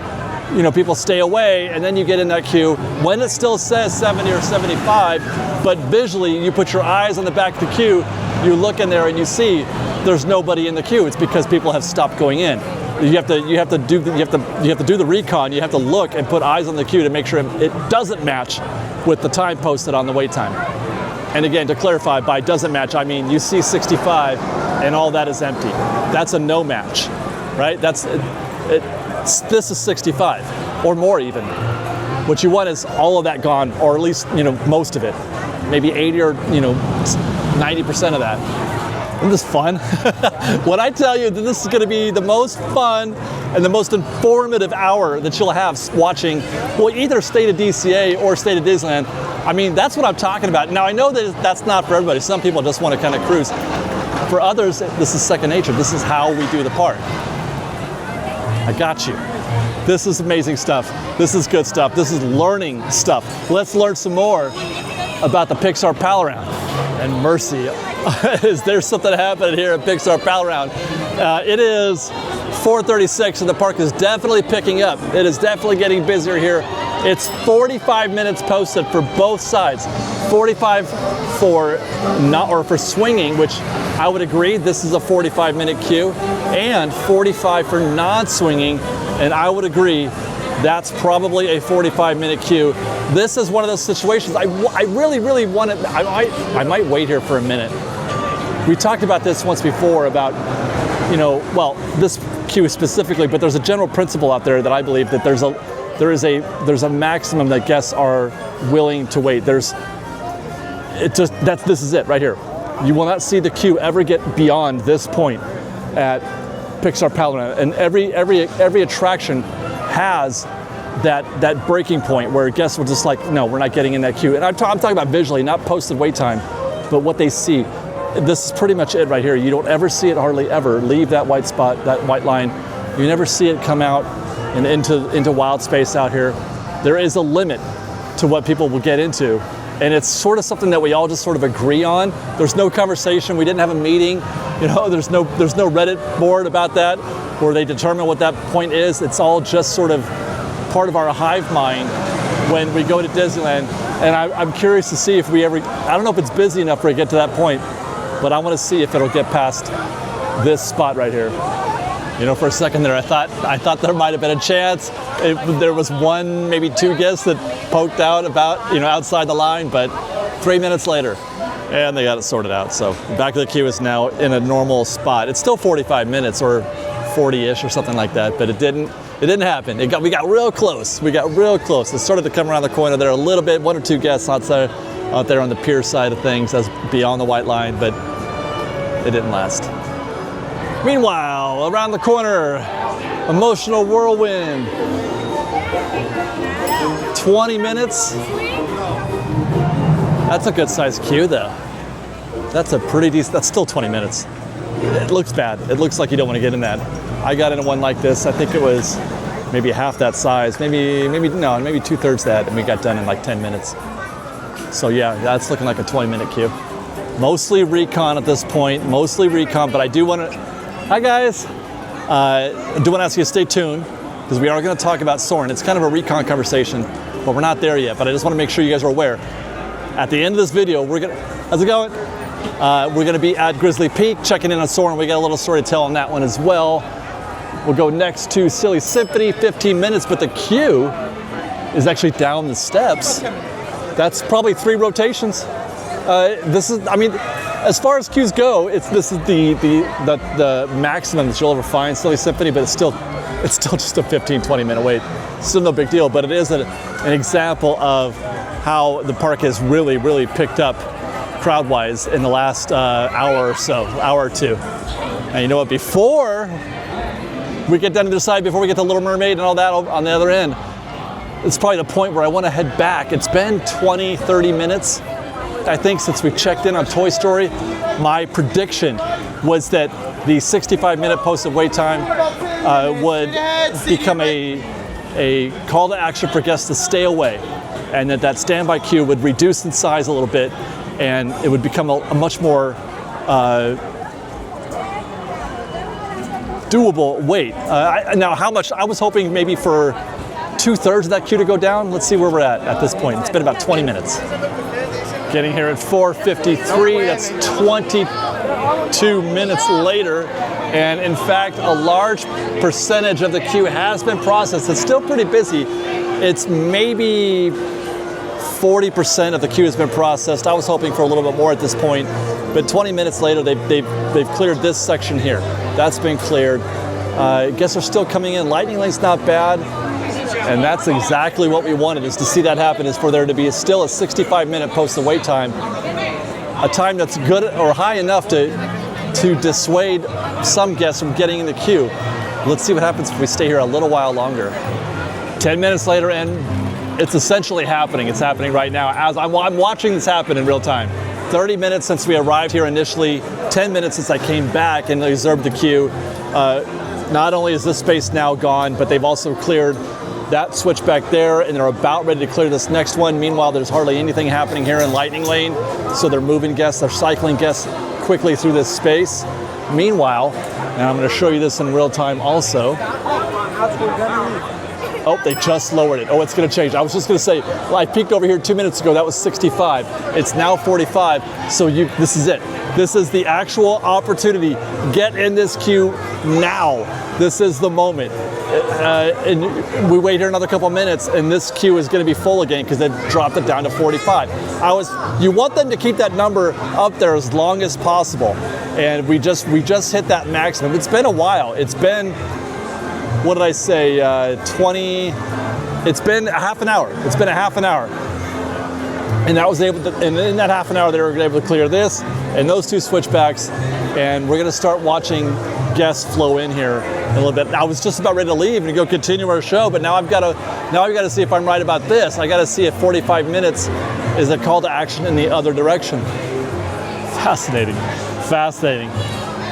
people stay away, and then you get in that queue when it still says 70 or 75, but visually you put your eyes on the back of the queue, you look in there and you see there's nobody in the queue. It's because people have stopped going in. You have to do the recon. You have to look and put eyes on the queue to make sure it doesn't match with the time posted on the wait time. And again, to clarify, by doesn't match, I mean you see 65 and all that is empty. That's a no match, right? This is 65 or more even. What you want is all of that gone, or at least most of it, maybe 80 or 90% of that. Isn't this fun? When I tell you that this is going to be the most fun and the most informative hour that you'll have watching, either State of DCA or State of Disneyland, I mean, that's what I'm talking about. Now, I know that that's not for everybody. Some people just want to kind of cruise. For others, this is second nature. This is how we do the park. I got you. This is amazing stuff. This is good stuff. This is learning stuff. Let's learn some more about the Pixar Pal Around. And mercy, is there something happening here at Pixar Pal Around? It is 4:36 and the park is definitely picking up. It is definitely getting busier here. It's 45 minutes posted for both sides. 45 for swinging, which I would agree, this is a 45-minute queue, and 45 for non-swinging, and I would agree that's probably a 45-minute queue. This is one of those situations I really, really want to, I might wait here for a minute. We talked about this once before about, this queue specifically, but there's a general principle out there that I believe that there's a maximum that guests are willing to wait. This is it right here. You will not see the queue ever get beyond this point at Pixar Pal Around, and every attraction has that breaking point where guests will just like, no, we're not getting in that queue. And I'm talking about visually, not posted wait time, but what they see. This is pretty much it right here. You don't ever see it hardly ever leave that white spot, that white line. You never see it come out and into wild space out here. There is a limit to what people will get into. And it's sort of something that we all just sort of agree on. There's no conversation. We didn't have a meeting. There's no Reddit board about that where they determine what that point is. It's all just sort of part of our hive mind when we go to Disneyland. And I'm curious to see if we ever, I don't know if it's busy enough for it to get to that point, but I want to see if it'll get past this spot right here. For a second there, I thought there might have been a chance. There was one, maybe two guests that poked out about, outside the line, but 3 minutes later, and they got it sorted out. So the back of the queue is now in a normal spot. It's still 45 minutes or 40-ish or something like that, but it didn't happen. We got real close. It started to come around the corner there a little bit. One or two guests out there on the pier side of things, as beyond the white line, but it didn't last. Meanwhile, around the corner, emotional whirlwind. 20 minutes. That's a good sized queue though. That's a pretty decent, that's still 20 minutes. It looks bad. It looks like you don't want to get in that. I got into one like this. I think it was maybe half that size, maybe 2/3 that, and we got done in like 10 minutes. So yeah, that's looking like a 20-minute queue. Mostly recon at this point, but I do want to, hi guys. I do want to ask you to stay tuned because we are going to talk about Soarin. It's kind of a recon conversation, but we're not there yet. But I just want to make sure you guys are aware. At the end of this video, how's it going? We're going to be at Grizzly Peak, checking in on Soarin. We got a little story to tell on that one as well. We'll go next to Silly Symphony, 15 minutes, but the queue is actually down the steps. That's probably 3 rotations. As far as queues go, this is the maximum that you'll ever find, Silly Symphony, but it's still just a 15-20 minute wait. Still no big deal, but it is an example of how the park has really, really picked up crowd-wise in the last hour or two. And you know what? Before we get down to the side, before we get to Little Mermaid and all that on the other end, it's probably the point where I want to head back. It's been 20, 30 minutes. I think since we checked in on Toy Story, my prediction was that the 65-minute posted wait time would become a call to action for guests to stay away. and that standby queue would reduce in size a little bit, and it would become a much more doable wait. Now, how much? I was hoping maybe for 2/3 of that queue to go down. Let's see where we're at this point. It's been about 20 minutes. Getting here at 4:53. That's 22 minutes later. And in fact, a large percentage of the queue has been processed. It's still pretty busy. It's maybe 40% of the queue has been processed. I was hoping for a little bit more at this point, but 20 minutes later, they've cleared this section here. That's been cleared. Guests are still coming in. Lightning Lane's not bad, and that's exactly what we wanted, is to see that happen, is for there to be still a 65-minute post-the wait time, a time that's good or high enough to dissuade some guests from getting in the queue. Let's see what happens if we stay here a little while longer. 10 minutes later, and it's essentially happening. It's happening right now as I'm watching this happen in real time. 30 minutes since we arrived here initially, 10 minutes since I came back and observed the queue. Not only is this space now gone, but they've also cleared that switch back there, and they're about ready to clear this next one. Meanwhile, there's hardly anything happening here in Lightning Lane, so they're moving guests, they're cycling guests quickly through this space. Meanwhile, and I'm going to show you this in real time also. Oh, they just lowered it. Oh, it's going to change. I was just going to say, well, I peeked over here 2 minutes ago. That was 65. It's now 45. So this is it. This is the actual opportunity. Get in this queue now. This is the moment. And we wait here another couple minutes, and this queue is going to be full again because they dropped it down to 45. You want them to keep that number up there as long as possible, and we just hit that maximum. It's been a while. It's been, what did I say, 20, it's been a half an hour. It's been a half an hour. And that was able to, and in that half an hour, they were able to clear this and those two switchbacks, and we're gonna start watching guests flow in here in a little bit. I was just about ready to leave and go continue our show, but now I've got to see if I'm right about this. I got to see if 45 minutes is a call to action in the other direction. Fascinating, fascinating.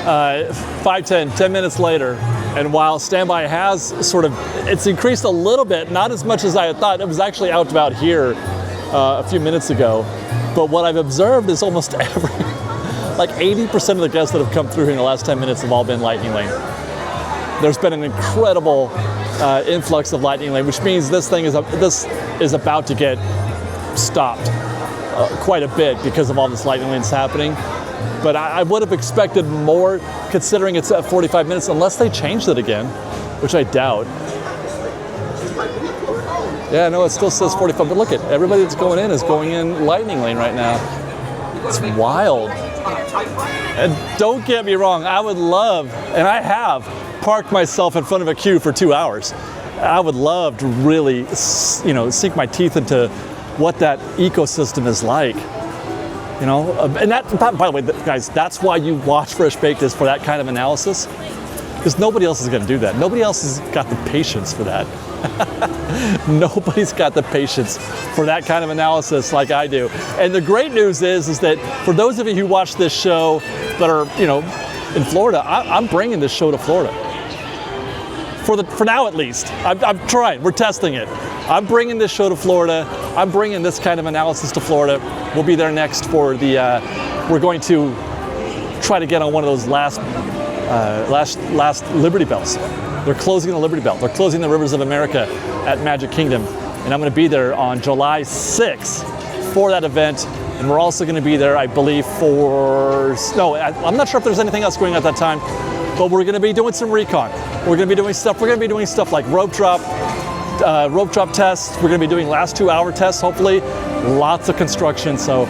10 minutes later, and while standby has it's increased a little bit, not as much as I had thought. It was actually out about here a few minutes ago, but what I've observed is almost like 80% of the guests that have come through here in the last 10 minutes have all been Lightning Lane. There's been an incredible influx of Lightning Lane, which means this is about to get stopped quite a bit because of all this Lightning Lane's happening. But I would have expected more, considering it's at 45 minutes, unless they changed it again, which I doubt. Yeah, no, it still says 45, but look at everybody that's going in is going in Lightning Lane right now. It's wild. And don't get me wrong, I would love, and I have, parked myself in front of a queue for 2 hours. I would love to really, sink my teeth into what that ecosystem is like. And that, by the way, guys, that's why you watch Fresh Baked, is for that kind of analysis, because nobody else is going to do that. Nobody else has got the patience for that. Nobody's got the patience for that kind of analysis like I do. And the great news is that for those of you who watch this show that are, in Florida, I'm bringing this show to Florida. For now, at least. I'm trying. We're testing it. I'm bringing this show to Florida. I'm bringing this kind of analysis to Florida. We'll be there next for the. We're going to try to get on one of those last Liberty Bells. They're closing the Liberty Bell. They're closing the Rivers of America at Magic Kingdom, and I'm going to be there on July 6th for that event. And we're also going to be there, I believe, I'm not sure if there's anything else going on at that time, but we're going to be doing some recon. We're going to be doing stuff. We're going to be doing stuff like rope drop tests. We're going to be doing last 2 hour tests, hopefully. Lots of construction, so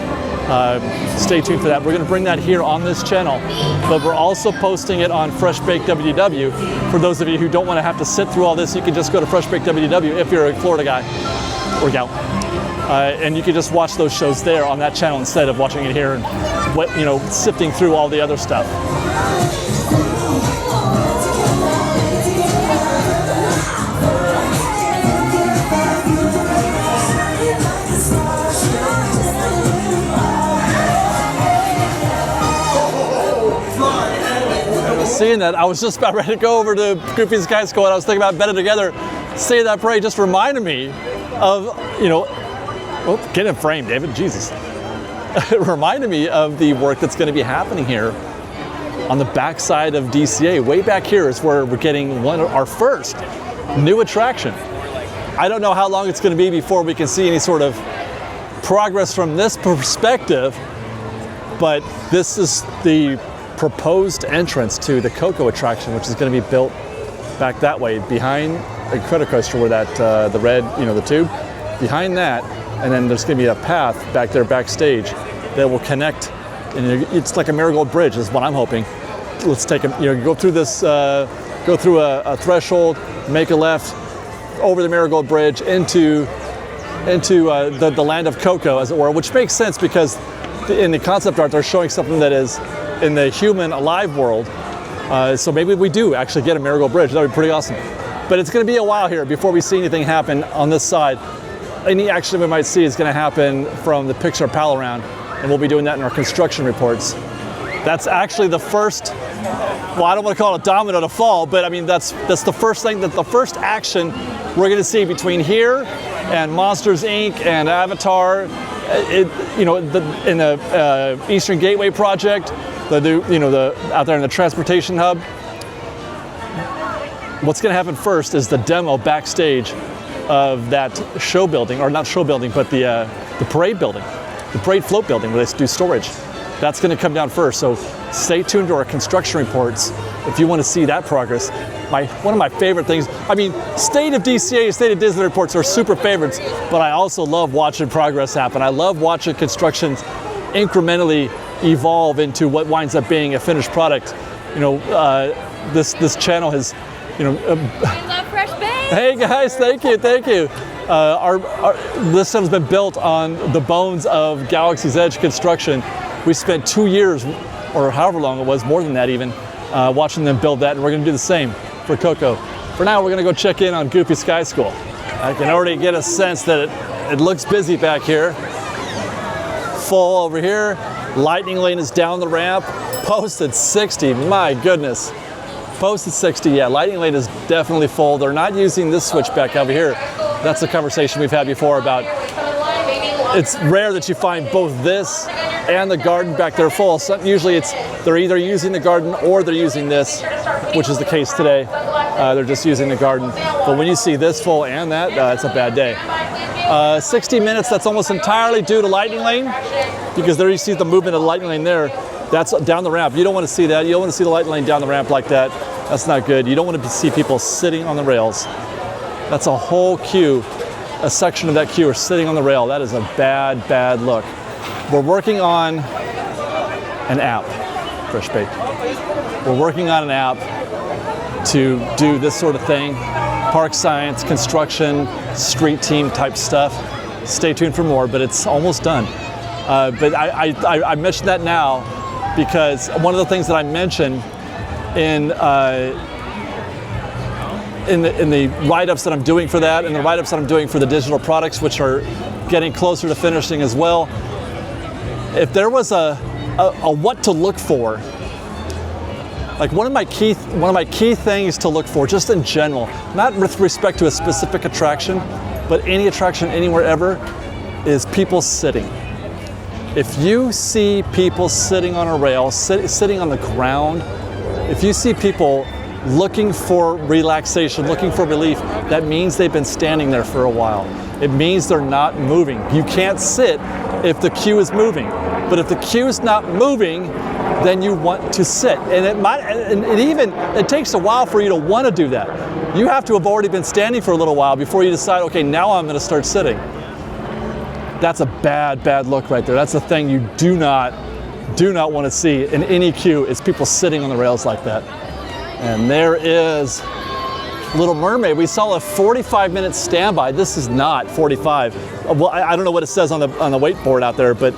stay tuned for that. We're going to bring that here on this channel, but we're also posting it on Fresh Baked WDW. For those of you who don't want to have to sit through all this, you can just go to Fresh Baked WDW if you're a Florida guy or gal. And you can just watch those shows there on that channel instead of watching it here and sifting through all the other stuff. Seeing that, I was just about ready to go over to Goofy's Sky School, and I was thinking about Better Together. Seeing that parade just reminded me of, Oh, get in frame, David. Jesus. It reminded me of the work that's going to be happening here on the backside of DCA. Way back here is where we're getting our first new attraction. I don't know how long it's going to be before we can see any sort of progress from this perspective, but this is the proposed entrance to the Coco attraction, which is going to be built back that way behind the credit coaster where that the red, the tube, behind that, and then there's going to be a path back there backstage that will connect, and it's like a marigold bridge is what I'm hoping. Let's take go through this, go through a threshold, make a left over the marigold bridge into the land of Coco, as it were, which makes sense because in the concept art they're showing something that is in the human alive world. So maybe we do actually get a marigold bridge. That would be pretty awesome. But it's going to be a while here before we see anything happen on this side. Any action we might see is going to happen from the Pixar Pal Around, and we'll be doing that in our construction reports. That's actually the first, well, I don't want to call it a domino to fall, but I mean that's the first thing, the first action we're going to see between here and Monsters Inc. and Avatar. In the Eastern Gateway project, out there in the transportation hub. What's going to happen first is the demo backstage of that show building, or not show building, but the parade building, the parade float building where they do storage. That's going to come down first. So stay tuned to our construction reports if you want to see that progress. One of my favorite things, I mean, State of DCA, State of Disney reports are super favorites, but I also love watching progress happen. I love watching constructions incrementally evolve into what winds up being a finished product. This channel has, We love fresh baked. Hey guys, thank you. This has been built on the bones of Galaxy's Edge construction. We spent 2 years, or however long it was, more than that even, watching them build that, and we're going to do the same for Coco. For now, we're going to go check in on Goofy Sky School. I can already get a sense that it looks busy back here. Full over here. Lightning lane is down the ramp. Posted 60, my goodness. Posted 60, yeah, lightning lane is definitely full. They're not using this switchback over here. That's a conversation we've had before about it's rare that you find both this and the garden back there full. So usually they're either using the garden or they're using this, which is the case today. They're just using the garden. But when you see this full and that, it's a bad day. 60 minutes, that's almost entirely due to lightning lane, because there you see the movement of the lightning lane there. That's down the ramp. You don't want to see that. You don't want to see the lightning lane down the ramp like that. That's not good. You don't want to see people sitting on the rails. That's a whole queue. A section of that queue are sitting on the rail. That is a bad, bad look. We're working on an app, Fresh Baked. We're working on an app to do this sort of thing. Park science, construction, street team type stuff. Stay tuned for more, but it's almost done. But I mentioned that now because one of the things that I mentioned in the write-ups that I'm doing for that, and the write-ups that I'm doing for the digital products, which are getting closer to finishing as well. If there was a what to look for, like one of my key things to look for, just in general, not with respect to a specific attraction, but any attraction anywhere ever, is people sitting. If you see people sitting on a rail, sitting on the ground, if you see people looking for relaxation, looking for relief, that means they've been standing there for a while. It means they're not moving. You can't sit if the queue is moving. But if the queue is not moving, then you want to sit. And it takes a while for you to want to do that. You have to have already been standing for a little while before you decide, okay, now I'm going to start sitting. That's a bad, bad look right there. That's the thing you do not want to see in any queue, is people sitting on the rails like that. And there is Little Mermaid. We saw a 45-minute standby. This is not 45. Well, I don't know what it says on the whiteboard out there, but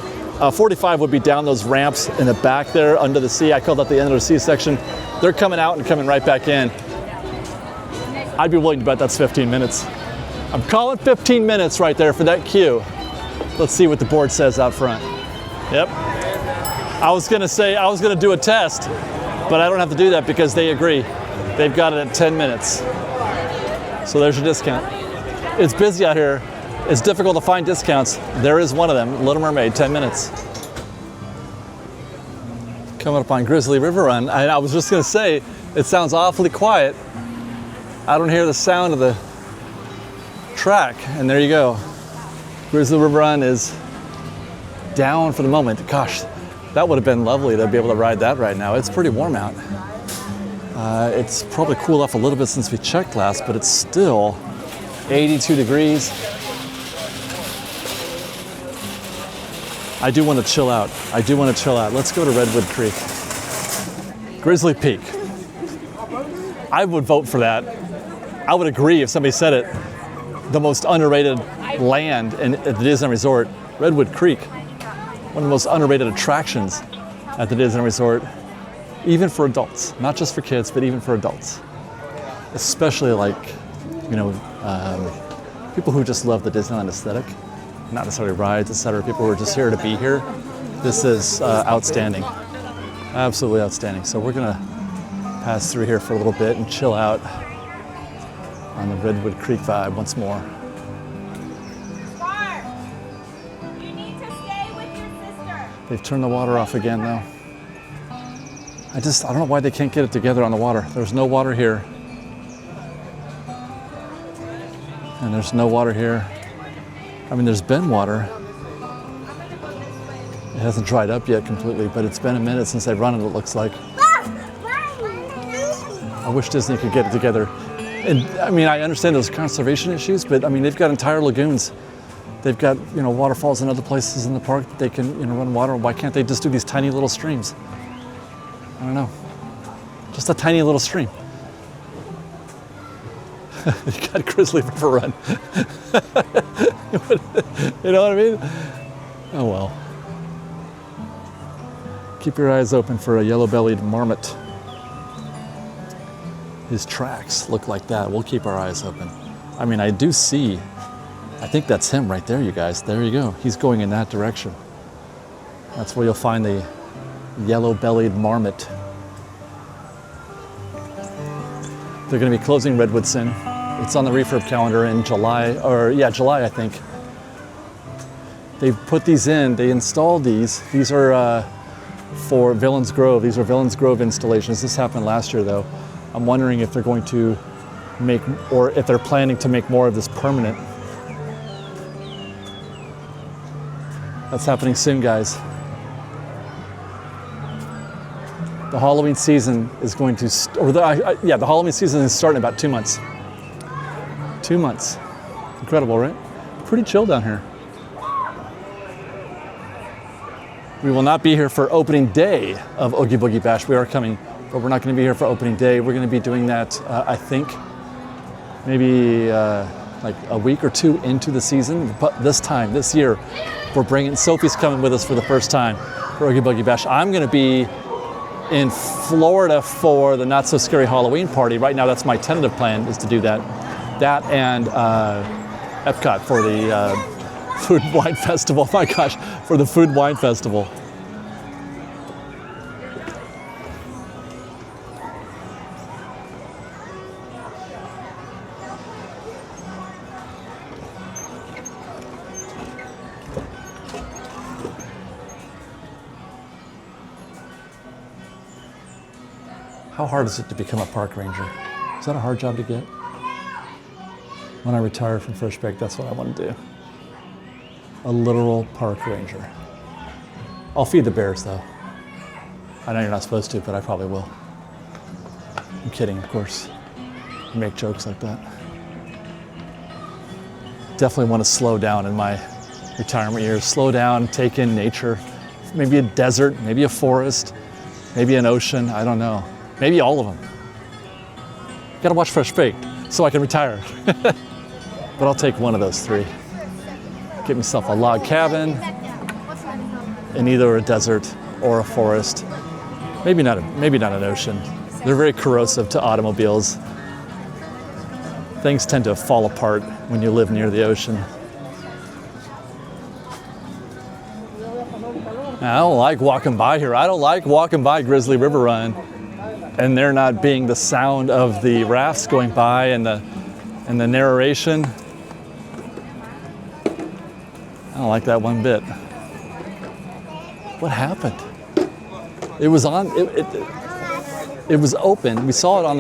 45 would be down those ramps in the back there under the sea. I call that the end of the sea section. They're coming out and coming right back in. I'd be willing to bet that's 15 minutes. I'm calling 15 minutes right there for that queue. Let's see what the board says out front. Yep. I was gonna do a test, but I don't have to do that because they agree. They've got it at 10 minutes. So there's your discount. It's busy out here. it's difficult to find discounts. There is one of them, Little Mermaid, 10 minutes. Coming up on Grizzly River Run. I was just gonna say, it sounds awfully quiet. I don't hear the sound of the track, and there you go. Grizzly River Run is down for the moment. Gosh, that would have been lovely to be able to ride that right now. It's pretty warm out. It's probably cooled off a little bit since we checked last, but it's still 82 degrees. I do want to chill out. Let's go to Redwood Creek. Grizzly Peak. I would vote for that. I would agree if somebody said it. The most underrated land at the Disneyland Resort, Redwood Creek. One of the most underrated attractions at the Disneyland Resort, even for adults. Not just for kids, but even for adults. Especially like, people who just love the Disneyland aesthetic, not necessarily rides, etc. People who are just here to be here. This is outstanding. Absolutely outstanding. So we're gonna pass through here for a little bit and chill out on the Redwood Creek vibe once more. You need to stay with your sister. They've turned the water off again though. I don't know why they can't get it together on the water. There's no water here. And there's no water here. I mean, there's been water. It hasn't dried up yet completely, but it's been a minute since they've run it, it looks like. I wish Disney could get it together. And I mean, I understand those conservation issues, but I mean, they've got entire lagoons. They've got, waterfalls and other places in the park that they can, run water. Why can't they just do these tiny little streams? I don't know. Just a tiny little stream. You got Grizzly River Run. You know what I mean? Oh well. Keep your eyes open for a yellow-bellied marmot. His tracks look like that. We'll keep our eyes open. I mean, I do see, I think that's him right there, you guys. There you go. He's going in that direction. That's where you'll find the yellow-bellied marmot. They're going to be closing Redwood soon. It's on the refurb calendar in July, July, I think. They've put these in, they installed these. These are for Villains Grove. These are Villains Grove installations. This happened last year though. I'm wondering if they're going to make, or if they're planning to make more of this permanent. That's happening soon, guys. The Halloween season is going to, the Halloween season is starting in about 2 months. 2 months. Incredible, right? Pretty chill down here. We will not be here for opening day of Oogie Boogie Bash. We are coming, but we're not going to be here for opening day. We're going to be doing that, I think, maybe like a week or two into the season. But this year, we're bringing, Sophie's coming with us for the first time for Oogie Boogie Bash. I'm going to be in Florida for the Not So Scary Halloween party. Right now, that's my tentative plan, is to do that. That and Epcot for the Food and Wine Festival. My gosh, for the Food and Wine Festival. How hard is it to become a park ranger? Is that a hard job to get? When I retire from Fresh Baked, that's what I want to do. A literal park ranger. I'll feed the bears though. I know you're not supposed to, but I probably will. I'm kidding, of course. I make jokes like that. Definitely want to slow down in my retirement years. Slow down, take in nature. Maybe a desert, maybe a forest, maybe an ocean, I don't know. Maybe all of them. Gotta watch Fresh Baked so I can retire. But I'll take one of those three. Get myself a log cabin in either a desert or a forest. Maybe not an ocean. They're very corrosive to automobiles. Things tend to fall apart when you live near the ocean. I don't like walking by here. I don't like walking by Grizzly River Run and there not being the sound of the rafts going by and the narration. I don't like that one bit. What happened? It was on. It was open. We saw it on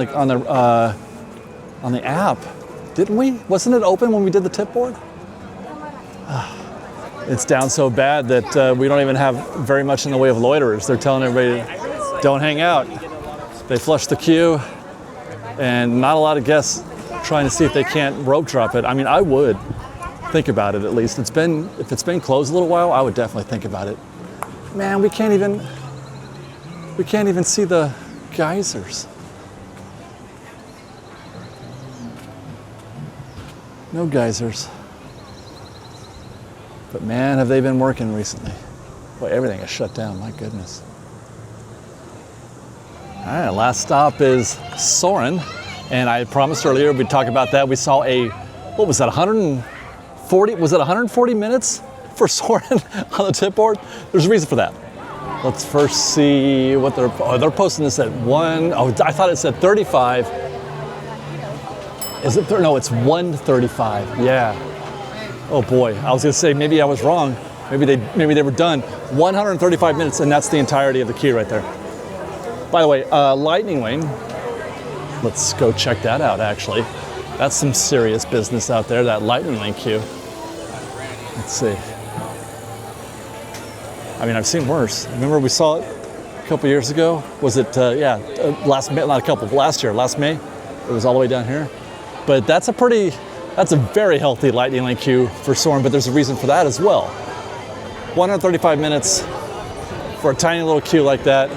the app, didn't we? Wasn't it open when we did the tip board? It's down so bad that we don't even have very much in the way of loiterers. They're telling everybody, don't hang out. They flushed the queue, and not a lot of guests trying to see if they can't rope drop it. I mean, I would think about it at least. If it's been closed a little while, I would definitely think about it. Man, we can't even see the geysers. No geysers. But man, have they been working recently. Boy, everything is shut down, my goodness. All right, last stop is Soarin. And I promised earlier we'd talk about that. We saw what was that, 140, was it 140 minutes for Soarin on the tip board? There's a reason for that. Let's first see what they're posting this at 1, I thought it said 35. Is it, no, it's 1:35, yeah. Oh boy, I was gonna say maybe I was wrong. Maybe they were done. 135 minutes, and that's the entirety of the queue right there. By the way, Lightning Lane, let's go check that out actually. That's some serious business out there, that Lightning Lane queue. Let's see. I mean, I've seen worse. Remember we saw it a couple years ago? Was it, last May, not a couple, last year, last May? It was all the way down here. But that's a very healthy Lightning Lane queue for Soarin', but there's a reason for that as well. 135 minutes for a tiny little queue like that,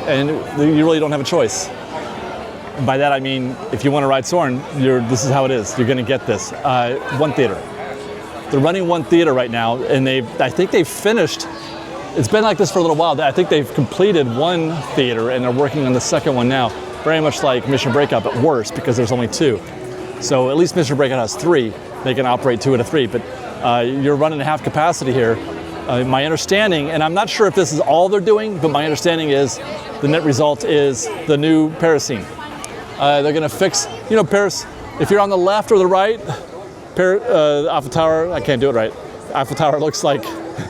and you really don't have a choice. And by that I mean, if you want to ride Soarin', this is how it is. You're going to get this. One theater. They're running one theater right now, and I think they've finished. It's been like this for a little while. I think they've completed one theater, and they're working on the second one now. Very much like Mission Breakout, but worse because there's only 2. So at least Mission Breakout has 3. They can operate 2 out of 3, but you're running at half capacity here. My understanding, and I'm not sure if this is all they're doing, but my understanding is the net result is the new Parascene. They're gonna fix, Paris, if you're on the left or the right, Eiffel Tower, I can't do it right. Eiffel Tower looks like,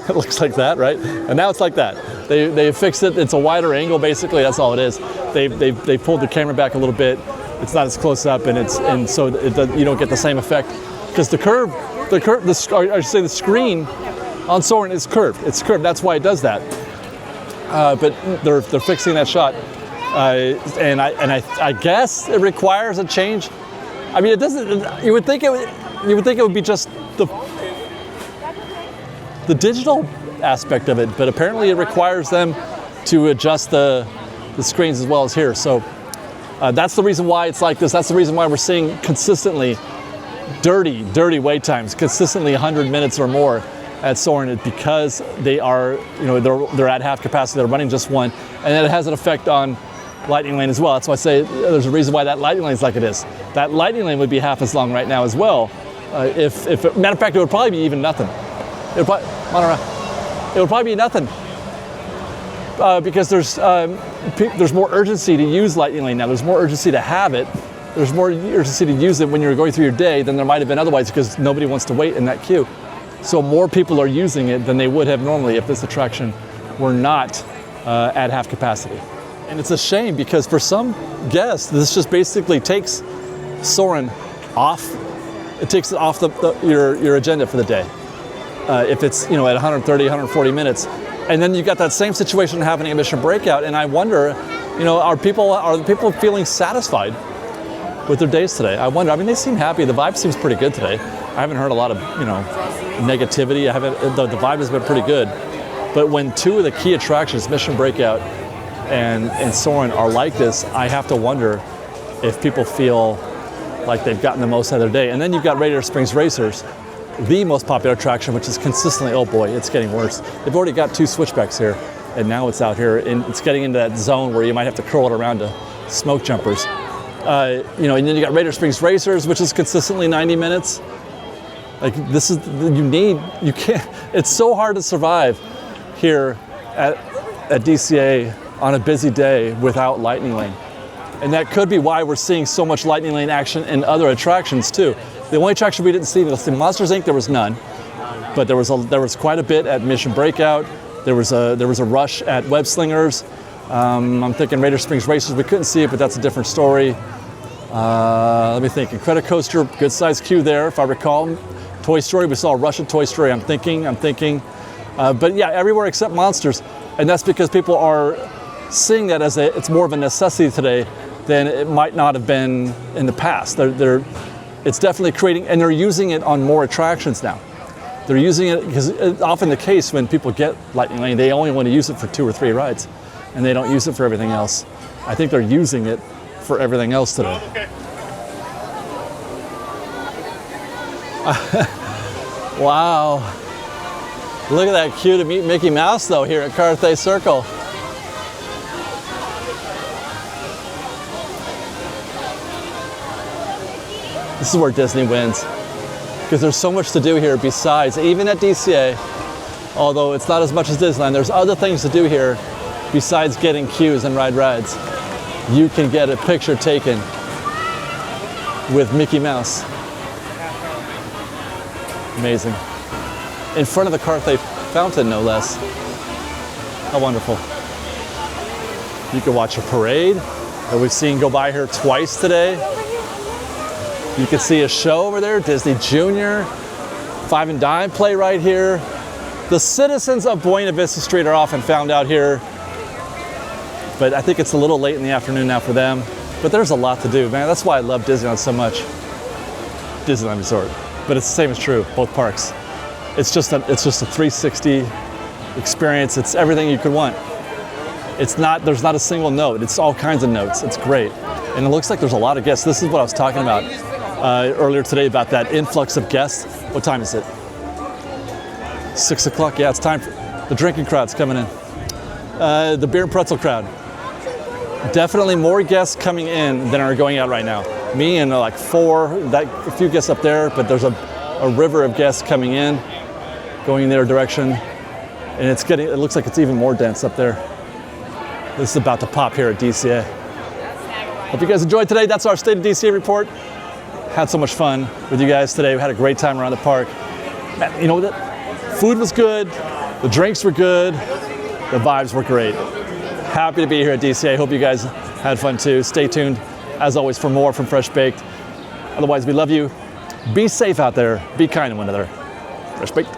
it looks like that, right? And now it's like that. They fixed it, it's a wider angle basically, that's all it is. They pulled the camera back a little bit. It's not as close up, and so you don't get the same effect because the screen on Soarin' is curved. It's curved. That's why it does that. But they're fixing that shot, and I guess it requires a change. I mean, it doesn't. You would think it would be just the digital aspect of it, but apparently it requires them to adjust the screens as well as here. So that's the reason why it's like this. That's the reason why we're seeing consistently dirty wait times, consistently 100 minutes or more at Soarin', because they are, they're at half capacity. They're running just one, and then it has an effect on Lightning Lane as well. That's why I say there's a reason why that Lightning Lane is like it is. That Lightning Lane would be half as long right now as well. Matter of fact, it would probably be even nothing. It would probably be nothing. Because there's more urgency to use Lightning Lane now. There's more urgency to have it. There's more urgency to use it when you're going through your day than there might have been otherwise, because nobody wants to wait in that queue. So more people are using it than they would have normally if this attraction were not at half capacity. And it's a shame because for some guests, this just basically takes Soarin' off. It takes it off your agenda for the day. If it's at 130, 140 minutes. And then you got that same situation happening at Mission Breakout, and I wonder, are people feeling satisfied with their days today? I wonder. I mean, they seem happy. The vibe seems pretty good today. I haven't heard a lot of negativity. The vibe has been pretty good. But when 2 of the key attractions, Mission Breakout and Soarin', are like this, I have to wonder if people feel like they've gotten the most out of their day. And then you've got Radiator Springs Racers, the most popular attraction, which is consistently, oh boy, it's getting worse. They've already got 2 switchbacks here, and now it's out here, and it's getting into that zone where you might have to curl it around to smoke jumpers. And then you got Radiator Springs Racers, which is consistently 90 minutes. Like this is, you can't, it's so hard to survive here at DCA on a busy day without Lightning Lane. And that could be why we're seeing so much Lightning Lane action in other attractions too. The only attraction we didn't see was in Monsters Inc. There was none. but there was quite a bit at Mission Breakout. There was a rush at Web Slingers. I'm thinking Raider Springs Racers. We couldn't see it, but that's a different story. Let me think. Incredicoaster, good sized queue there, if I recall. Toy Story, we saw a rush at Toy Story. I'm thinking. But yeah, everywhere except Monsters, and that's because people are seeing that as it's more of a necessity today than it might not have been in the past. It's definitely creating, and they're using it on more attractions now. They're using it because it's often the case when people get Lightning Lane, they only want to use it for 2 or 3 rides, and they don't use it for everything else. I think they're using it for everything else today. Wow. Look at that queue to meet Mickey Mouse though here at Carthay Circle. This is where Disney wins, because there's so much to do here besides, even at DCA, although it's not as much as Disneyland, there's other things to do here besides getting queues and ride rides. You can get a picture taken with Mickey Mouse. Amazing. In front of the Carthay fountain, no less. How wonderful. You can watch a parade that we've seen go by here twice today. You can see a show over there, Disney Junior, Five and Dime play right here. The citizens of Buena Vista Street are often found out here, but I think it's a little late in the afternoon now for them. But there's a lot to do, man. That's why I love Disneyland so much. Disneyland Resort. But it's the same as true, both parks. It's just a 360 experience. It's everything you could want. There's not a single note. It's all kinds of notes. It's great. And it looks like there's a lot of guests. This is what I was talking about earlier today about that influx of guests. What time is it? 6 o'clock. Yeah, it's time for the drinking crowd's coming in. The beer and pretzel crowd. Definitely more guests coming in than are going out right now. Me and like 4, a few guests up there, but there's a river of guests coming in, going in their direction. And it looks like it's even more dense up there. This is about to pop here at DCA. Hope you guys enjoyed today. That's our State of DCA report. Had so much fun with you guys today. We had a great time around the park. Man, you know what? Food was good. The drinks were good. The vibes were great. Happy to be here at DCA. Hope you guys had fun too. Stay tuned, as always, for more from Fresh Baked. Otherwise, we love you. Be safe out there. Be kind to one another. Fresh Baked.